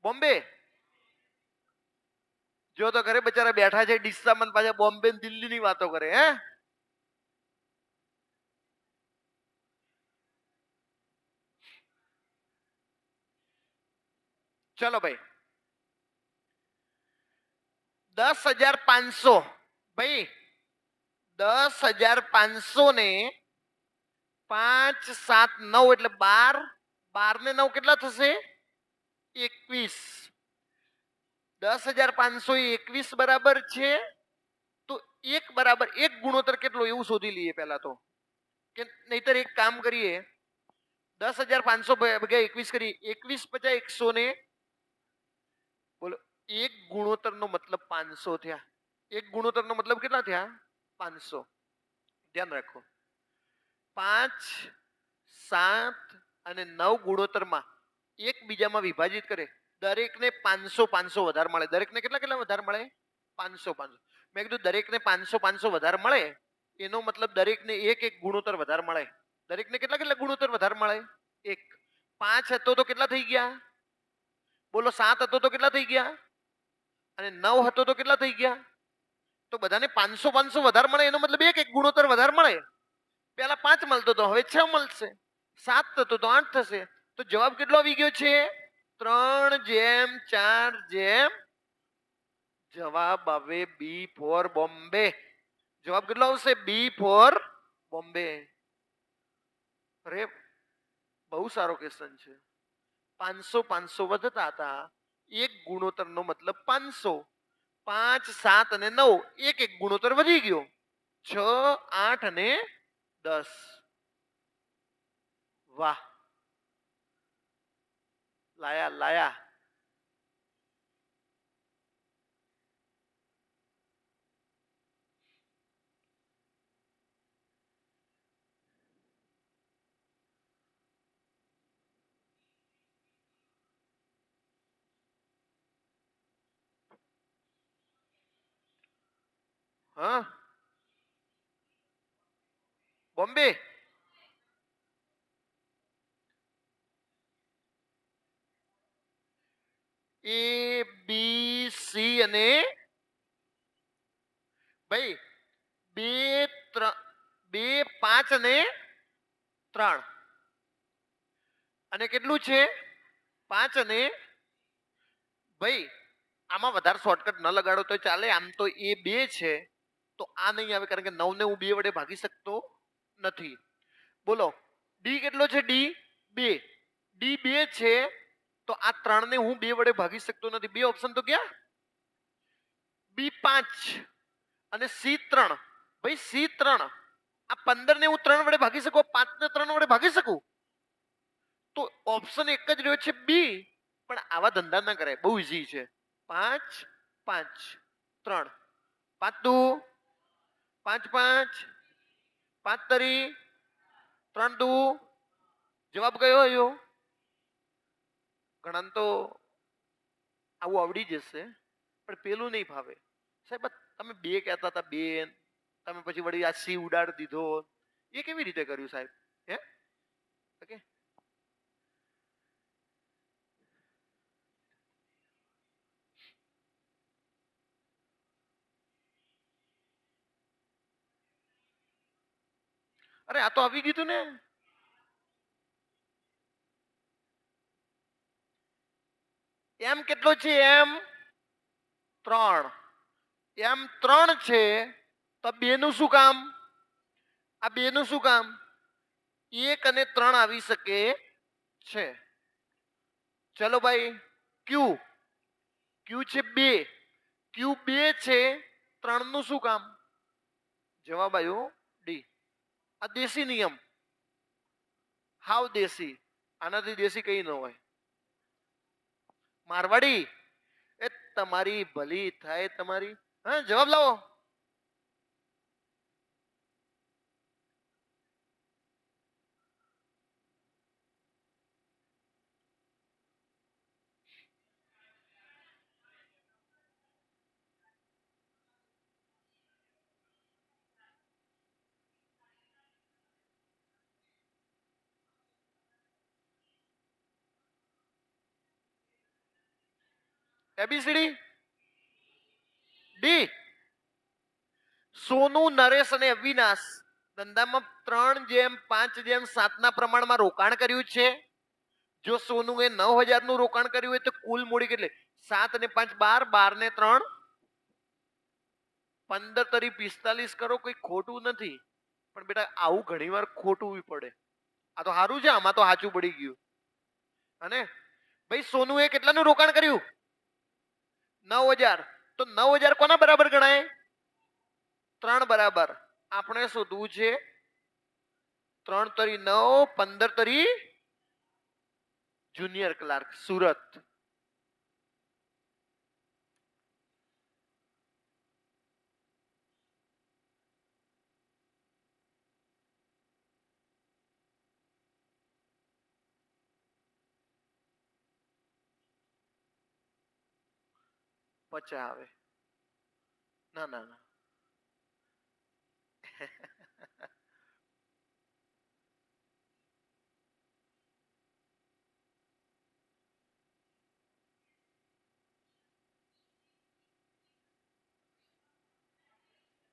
Bombay, જો તો ઘરે બચારા બેઠા છે ડીસામાં ને પાછા બોમ્બે ને દિલ્હીની વાતો કરે હે. ચલો ભાઈ 10,500 ભાઈ 10,500 ને 5 7 9 એટલે 12 12 ને 9 કેટલા થશે 21. 10,521 બરાબર છે તો એક બરાબર એક ગુણોત્તર કેટલો એવું શોધી લઈએ પહેલા તો કે નહીતર એક કામ કરીએ 10,500 ભાગ્યા 21 કરીએ 21 50 100 ને બોલો એક ગુણોત્તર નો મતલબ 500 થયા. એક ગુણોત્તર નો મતલબ કેટલા થયા 500. ધ્યાન રાખો 5 7 અને 9 ગુણોત્તરમાં એકબીજામાં વિભાજિત કરે દરેકને 500 500 વધારે મળે. દરેકને કેટલા કેટલા વધારે મળે 500 500. મેં કીધું દરેકને 500 500 વધારે મળે એનો મતલબ દરેકને એક એક ગુણોત્તર વધારે મળે. દરેકને કેટલા કેટલા ગુણોત્તર વધારે મળે એક. 5 હતો તો કેટલા થઈ ગયા બોલો 7 હતો તો કેટલા થઈ ગયા અને 9 હતો તો કેટલા થઈ ગયા. તો બધાને 500 500 વધારે મળે એનો મતલબ એક એક ગુણોત્તર વધારે મળે. પેલા 5 મળતો તો હવે 6 મળશે. 7 થતો તો 8 થશે. તો જવાબ કેટલો આવી ગયો છે 3:4. જવાબ આવે બી ફોર બોમ્બે. જવાબ કેટલો આવશે બી ફોર બોમ્બે. અરે બહુ સારો ક્વેશ્ચન છે. 500 500 વધતા હતા એક ગુણોત્તર નો મતલબ 500. 5 7 અને 9 એક એક ગુણોત્તર વધી ગયો 6 8 અને 10. વાહ લાયા લાયા. હા બોમ્બે એ બી સી અને ભાઈ 2 3 2 5 અને 3 અને કેટલું છે 5 અને ભાઈ આમાં વધારે શોર્ટકટ ન લગાડો તો ચાલે. આમ તો એ 2 છે તો આ નહીં આવે કારણ કે 9 ને હું 2 વડે ભાગી શકતો નથી. બોલો ડી કેટલો છે ડી 2. ડી 2 છે તો આ 3 ને હું 2 વડે ભાગી શકતો નથી. બે ઓપ્શન તો ક્યાં બી 5 અને સી 3. ભાઈ સી 3 આ 15 ને હું 3 વડે ભાગી શકું 5 ને 3 વડે ભાગી શકું તો ઓપ્શન એક જ રહ્યો છે બી. પણ આવા ધંધા ના કરાય બહુ ઈઝી છે. 5 5 3 5 દુ 5 5 5 તરી 3 દુ જવાબ કયો આવ્યો. ઘણા તો આવું આવડી જશે પણ પેલું નહીં ભાવે. સાહેબ તમે 2 કહેતા હતા 2 તમે પછી વળી આ સી ઉડાડી દીધો એ કેવી રીતે કર્યું સાહેબ હે ઓકે. અરે આ તો આવી ગયું ને એમ કેટલો છે એમ 3. એમ 3 છે તો 2 નું શું કામ આ 2 નું શું કામ 1 અને 3 આવી શકે છે. ચલો ભાઈ ક્યુ ક્યુ છે 2. ક્યુ 2 છે 3 નું શું કામ જવાબ આવ્યો ડી. આ દેશી નિયમ હાવ દેશી. આનાથી દેશી કઈ ન હોય. મારવાડી એ તમારી ભલી થાય તમારી. હા જવાબ લાવો. A B C D D. સોનું, નરેશ અને અવિનાશ ધંધામાં 3:5:7 ના પ્રમાણમાં રોકાણ કર્યું છે. જો સોનુએ 9,000 નું રોકાણ કર્યું હોય તો કુલ મૂડી કેટલી? 7 અને 5 12, 12 ને 3 15 તરી 45 કરો. કોઈ ખોટું નથી, પણ બેટા આવું ઘણીવાર ખોટું પડે. આ તો સારું છે, આમાં તો સાચું પડી ગયું. અને ભાઈ સોનુએ કેટલાનું રોકાણ કર્યું? 9,000. તો 9,000 કોના બરાબર ગણાય? 3 બરાબર. આપણે શોધવું છે 3 તરી 9, 15 તરી જુનિયર ક્લાર્ક સુરત. પચા આવે. ના ના ના.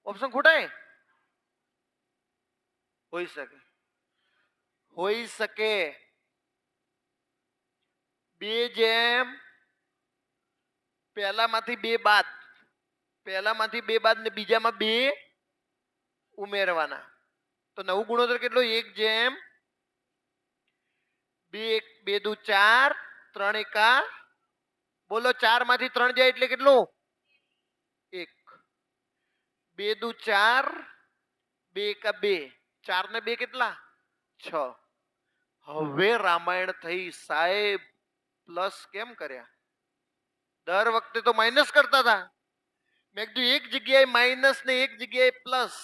ઓપ્શન ખોટા હે? હોઈ શકે, હોઈ શકે. 2 જેમ પહેલામાંથી 2 બાદ, પહેલામાંથી 2 બાદ ને બીજામાં 2 ઉમેરવાના. તો નવું ગુણોત્તર કેટલો? 1 જેમ 2, 2 દુ 4, 3 એકા બોલો 4 માંથી 3 જાય એટલે કેટલું? 1. 2 દુ 4, 2 એકા 2, 4 ને 2 કેટલા? 6. હવે રામાયણ થઈ સાહેબ. પ્લસ કેમ કર્યા? દર વખતે તો માઇનસ કરતા હતા. મેં કીધું એક જગ્યાએ માઇનસ ને એક જગ્યાએ પ્લસ,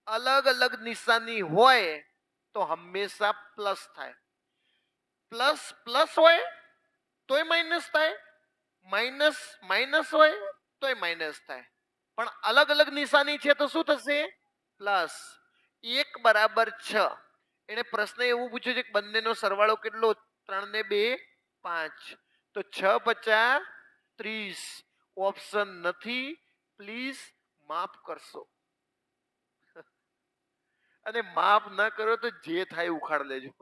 અલગ અલગ નિશાની હોય તો હંમેશા પ્લસ થાય. પ્લસ પ્લસ હોય તોય માઇનસ થાય, માઇનસ માઇનસ હોય તોય માઇનસ થાય. પણ અલગ અલગ નિશાની છે તો શું થશે? પ્લસ. 1 બરાબર 6. એને પ્રશ્ન એવું પૂછ્યું છે કે બંનેનો સરવાળો કેટલો? 3 ને 2 5. તો 6 50 30. ઓપ્શન નથી, પ્લીઝ માફ કરશો. અને માફ ન કરો તો જે થાય ઉખાડ લેજો.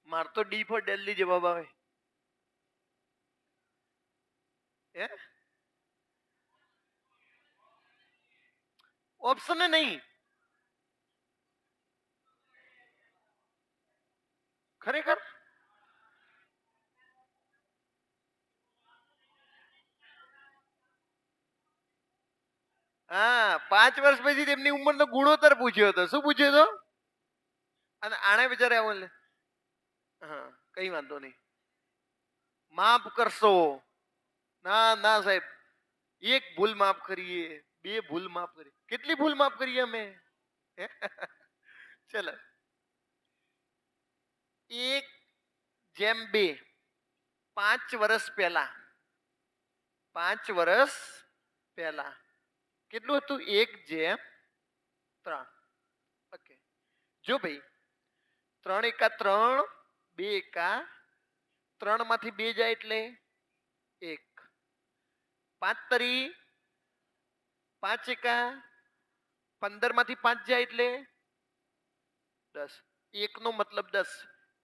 માર તો ડી ફોર દિલ્હી જવાબ આવે. હે? ઓપ્શન નહીં. ખરેખર હા, 5 વર્ષ પછી તેમની ઉંમરનો ગુણોત્તર પૂછ્યો હતો. શું પૂછ્યો હતો? અને આણે બિચારે આવું હા, કઈ વાંધો નહીં, માફ કરશો. ના ના સાહેબ, એક ભૂલ માફ કરીએ, 2 ભૂલ માફ કરીએ. કેટલી ભૂલ માફ કરીએ અમે? ચલો, 1 જેમ 2. 5 વર્ષ પહેલા, 5 વર્ષ પહેલા કેટલું હતું? 1 જેમ 3. ઓકે. જો ભાઈ 3 એકા 3, 2 એકા 3 માંથી 2 જાય એટલે 1. 5 તરી 5 એકા 15 માંથી 5 જાય એટલે 10. 1 નો મતલબ 10.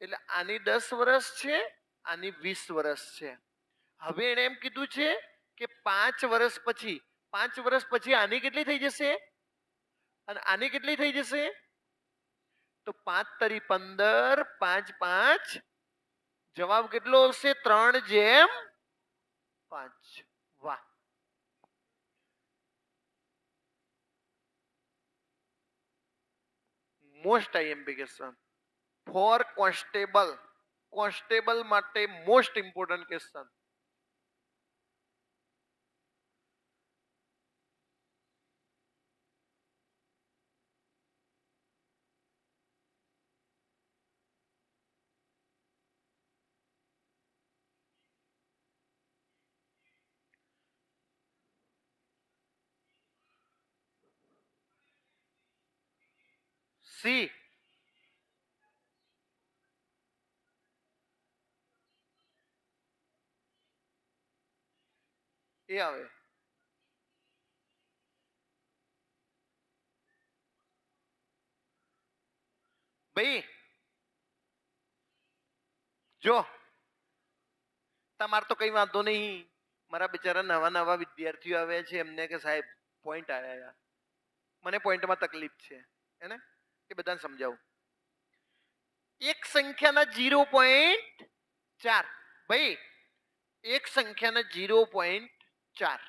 એટલે આની 10 વર્ષ છે, આની 20 વર્ષ છે. હવે એને એમ કીધું છે કે 5 વર્ષ પછી, 5 વર્ષ પછી આની કેટલી થઈ જશે અને આની કેટલી થઈ જશે? તો 5 તરી 15, 5 5. જવાબ કેટલો આવશે? 3 જેમ 5. વાહ. Most IMP question for constable. Constable માટે મોસ્ટ ઇમ્પોર્ટન્ટ ક્વેશ્ચન. સી એ આવે. ભાઈ જો તમારે તો કઈ વાંધો નહીં, મારા બિચારા નવા નવા વિદ્યાર્થીઓ આવ્યા છે, એમને કે સાહેબ પોઈન્ટ આવ્યા, મને પોઈન્ટમાં તકલીફ છે એને એ બધાને સમજાવું. એક સંખ્યાના 0.4 ભાઈ, એક સંખ્યાના 0.4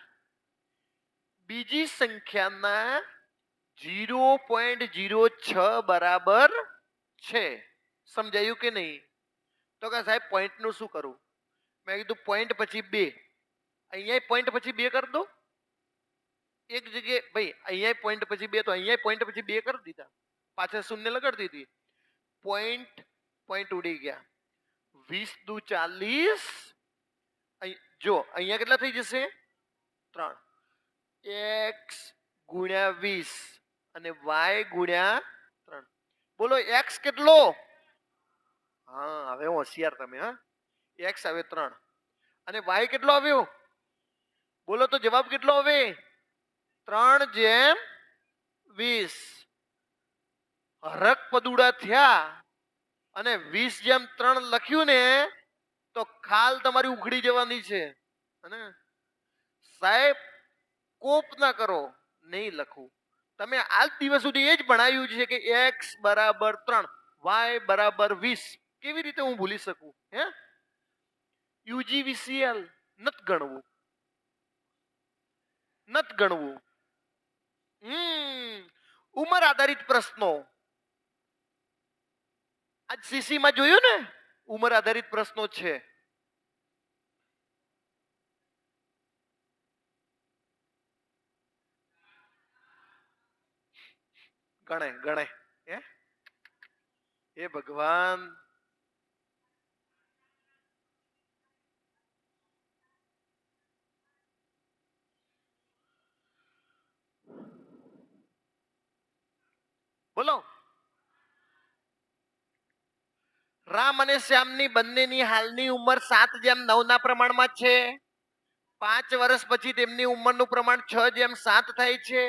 બીજી સંખ્યાના 0.06 બરાબર છે. સમજાયું કે નહીં? તો કે સાહેબ પોઈન્ટ નું શું કરું? મેં કીધું પોઈન્ટ પછી 2, અહીંયા પોઈન્ટ પછી 2 કરી દો. એક જગ્યાએ ભાઈ અહીંયા પોઈન્ટ પછી 2 તો અહીંયા પોઈન્ટ પછી 2 કરી દીધા, પાછળ શૂન્ય લગાડી દીધી, પોઈન્ટ પોઈન્ટ ઉડી ગયા. 20 દુ 40, જો અહીંયા કેટલા થઈ જશે? 3. x ગુણ્યા 20 અને y ગુણ્યા 3. બોલો x કેટલો? હા હવે હોશિયાર તમે. હા, x આવે 3 અને y કેટલો આવ્યો? બોલો તો જવાબ કેટલો આવે? 3/20. હરક પદુડા થયા અને 20/3 લખ્યું ને તો ખાલ તમારી ઉખડી જવાની છે. અને સાહેબ કોપ ના કરો, નહીં લખું. તમે આજ દિવસ સુધી એ જ ભણાયું છે કે x બરાબર 3, y બરાબર 20. કેવી રીતે હું ભૂલી શકું? હે યુજીવીસીએલ નત ગણવું, નત ગણવું. ઉંમર આધારિત પ્રશ્નો આજ સીસી માં જોયું ને, ઉંમર આધારિત પ્રશ્નો છે. ગણે ગણે હે ભગવાન. બોલો. રામ અને શ્યામની બંનેની હાલની ઉંમર 7/9 ના પ્રમાણમાં છે. 5 વર્ષ પછી તેમની ઉંમરનું પ્રમાણ 6/7 થાય છે.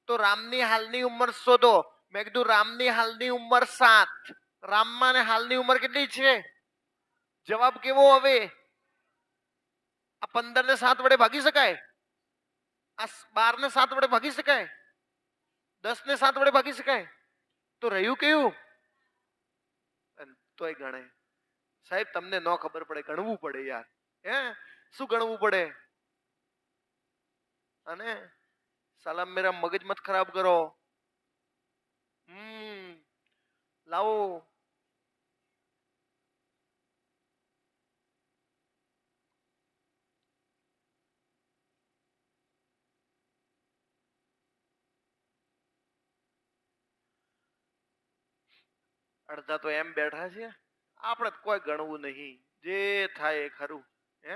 તો રામની હાલની ઉંમર શોધો. મેં કીધું રામની હાલની ઉંમર 7. રામમાં હાલની ઉંમર કેટલી છે? જવાબ કેવો આવે? આ 15 ને 7 વડે ભાગી શકાય? આ 12 ને 7 વડે ભાગી શકાય? 10 ને 7 વડે ભાગી શકાય? તો રહ્યું કેવું? તોય ગણાય. સાહેબ તમને ન ખબર પડે, ગણવું પડે યાર. હે શું ગણવું પડે? અને સાલા મેરા મગજ મત ખરાબ કરો. લાવો. અડધા તો એમ બેઠા છે, આપણે કોઈ ગણવું નહીં, જે થાય એ ખરું. હે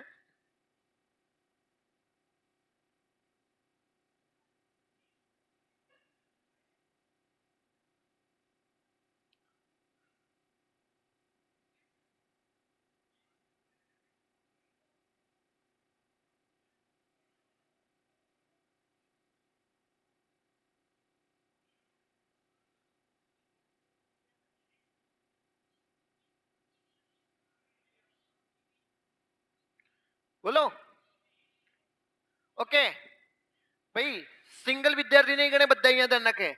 બોલો. ઓકે ભાઈ, સિંગલ વિદ્યાર્થી નહીં ગણે, બધા અહીંયા ધ્યાન નાખે.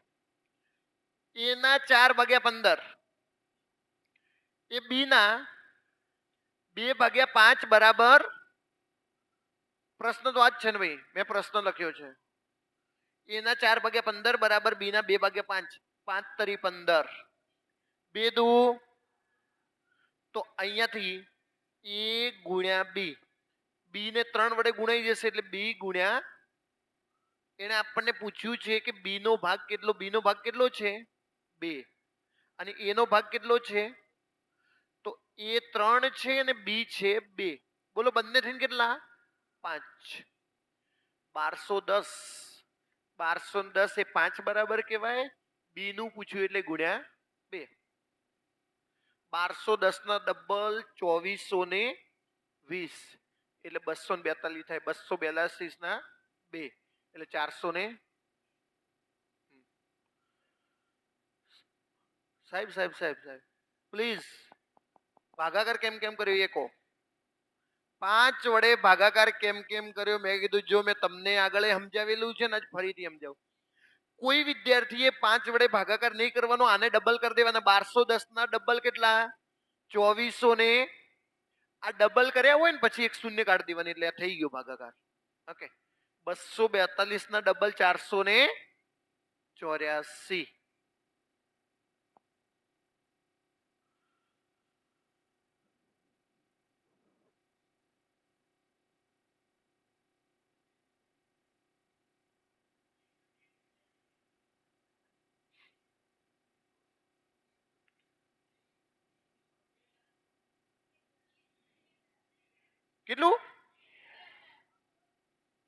એના 4/15, એ બી ના 2/5 બરાબર. પ્રશ્ન તો આ જ છે ને ભાઈ, મેં પ્રશ્ન લખ્યો છે. એના 4/15 બરાબર બી ના 2/5. 5 તરી 15. 2 દુ, તો અહીંયાથી એ ગુણ્યા બી. બી ને 3 વડે ગુણાઈ જશે એટલે બી ગુણ્યા. એને આપણને પૂછ્યું છે કે બી નો ભાગ કેટલો? બી નો ભાગ કેટલો છે? 2. અને એ નો ભાગ કેટલો છે? તો એ 3 છે અને બી છે 2. બોલો બંને થઈને કેટલા? 5. 1210. 1210 એ 5 બરાબર કહેવાય. બી નું પૂછ્યું એટલે ગુણ્યા 2. 1210 ના ડબલ 2420 એટલે 242 થાય. 242 ના 2 એટલે 400 ને સાહેબ સાહેબ સાહેબ સાહેબ પ્લીઝ ભાગાકાર કેમ કેમ કર્યો એ કહો. 5 વડે ભાગાકાર કેમ કેમ કર્યો મેં કીધું જો મેં તમને આગળ સમજાવેલું છે ને આજ ફરીથી સમજાવું. કોઈ વિદ્યાર્થીએ 5 વડે ભાગાકાર નહીં કરવાનો, આને ડબલ કરી દેવાના. 1210 ના ડબલ કેટલા? 2400 ને આ ડબલ કર્યા હોય ને પછી એક શૂન્ય કાઢી દેવાની એટલે થઈ ગયો ભાગાકાર. ઓકે. 242 ના ડબલ 484. કેટલું?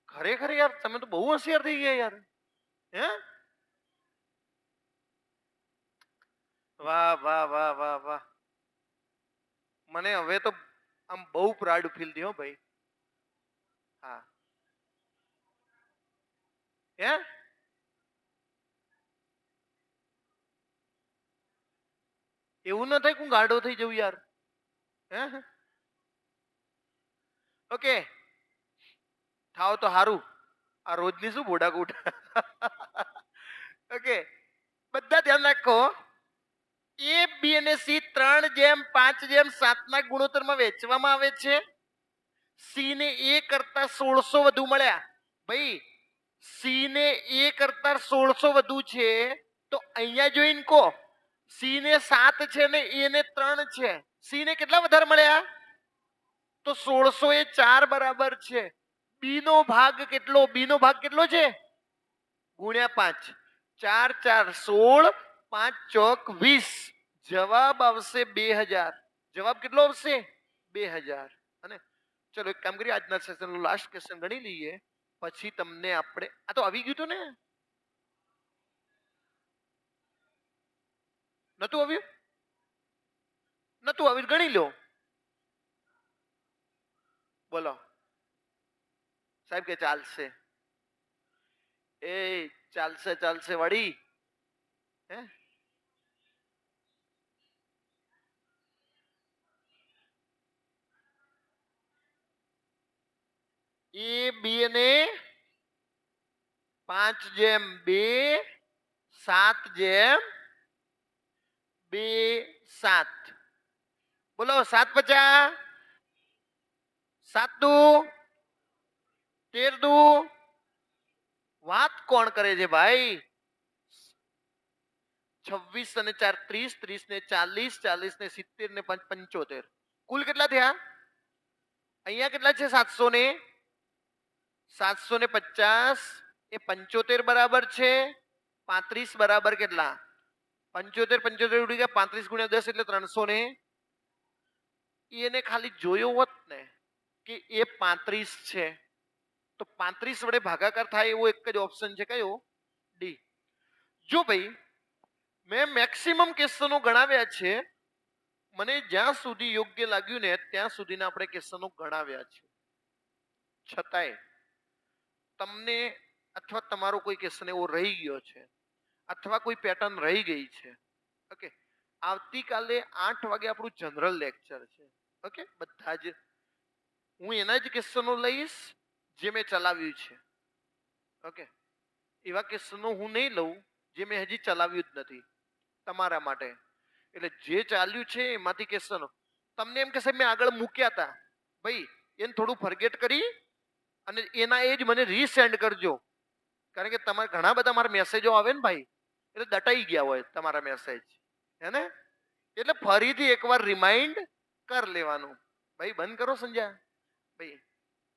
ખરેખર યાર તમે તો બહુ હોશિયાર થઈ ગયા યાર. હે વાહ વાહ વાહ વાહ વાહ. મને હવે તો આમ બહુ પ્રાઉડ ફીલ થયો ભાઈ. હા હે એવું ન થાય હું ગાડો થઈ જઉં યાર. હે ઓકે થાવ તો હારું. આ રોજની શું બોડાકૂટ. ઓકે બધા ધ્યાન રાખો. એ બી અને સી 3:5:7 ના ગુણોત્તરમાં વહેંચવામાં આવે છે. સી ને એ કરતા 1600 વધુ મળ્યા. ભાઈ સી ને એ કરતા 1600 વધુ છે તો અહીંયા જોઈને કહો સી ને 7 છે ને એ ને 3 છે. સી ને કેટલા વધારે મળ્યા? તો 1600 એ 4 બરાબર છે. બી નો ભાગ કેટલો? બી નો ભાગ કેટલો છે? ગુણ્યા 5. 4 4 16, 5 ચોક 20. જવાબ આવશે 2000. જવાબ કેટલો આવશે? 2000. અને ચલો એક કામ કરીએ આજના સેશનનું લાસ્ટ ક્વેશ્ચન ગણી લઈએ પછી તમને આપણે આ તો આવી ગયું હતું ને? નતું આવ્યું? નતું આવ્યું ગણી લો. બોલો સાહેબ કે ચાલશે. એ ચાલશે ચાલશે વળી. હે એ બી ને 5:2 7:2 7. બોલો 7 × 50 7 દુ 13 દુ. વાત કોણ કરે છે ભાઈ? 26 અને 4 30, 30 ને 40, 40 ને 70 ને 5 75. કુલ કેટલા થયા? અહીંયા કેટલા છે? 750 એ 75 બરાબર છે. 35 બરાબર કેટલા? 75 75 ઉડી ગયા. 35 × 10 એટલે 300 ને એને ખાલી જોયો હોત ને કે એ 35 છે તો 35 વડે ભાગાકાર થાય એવો એક જ ઓપ્શન છે. કયો? ડી. જો ભાઈ મેં મેક્સિમમ ક્વેશ્ચનો ગણાવ્યા છે. મને જ્યાં સુધી યોગ્ય લાગ્યું ને ત્યાં સુધીના આપણે ક્વેશ્ચનો ગણાવ્યા છે. છતાંય તમને અથવા તમારો કોઈ ક્વેશ્ચન એવો રહી ગયો છે અથવા કોઈ પેટર્ન રહી ગઈ છે. ઓકે આવતીકાલે 8 વાગે આપણું જનરલ લેક્ચર છે. ઓકે બધા જ હું એના જ ક્વેશ્ચનો લઈશ જે મેં ચલાવ્યું છે. ઓકે એવા ક્વેશ્ચનો હું નહીં લઉં જે મેં હજી ચલાવ્યું જ નથી તમારા માટે. એટલે જે ચાલ્યું છે એમાંથી ક્વેશ્ચનો તમને એમ કે સાહેબ મેં આગળ મૂક્યા હતા ભાઈ એને થોડું ફરગેટ કરી અને એના એ જ મને રીસેન્ડ કરજો. કારણ કે તમારે ઘણા બધા મારા મેસેજો આવે ને ભાઈ એટલે દટાઈ ગયા હોય તમારા મેસેજ. હે ને એટલે ફરીથી એકવાર રિમાઇન્ડ કર લેવાનું. ભાઈ બંધ કરો સંજ્ઞા. ભાઈ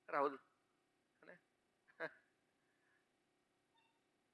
રાહુલ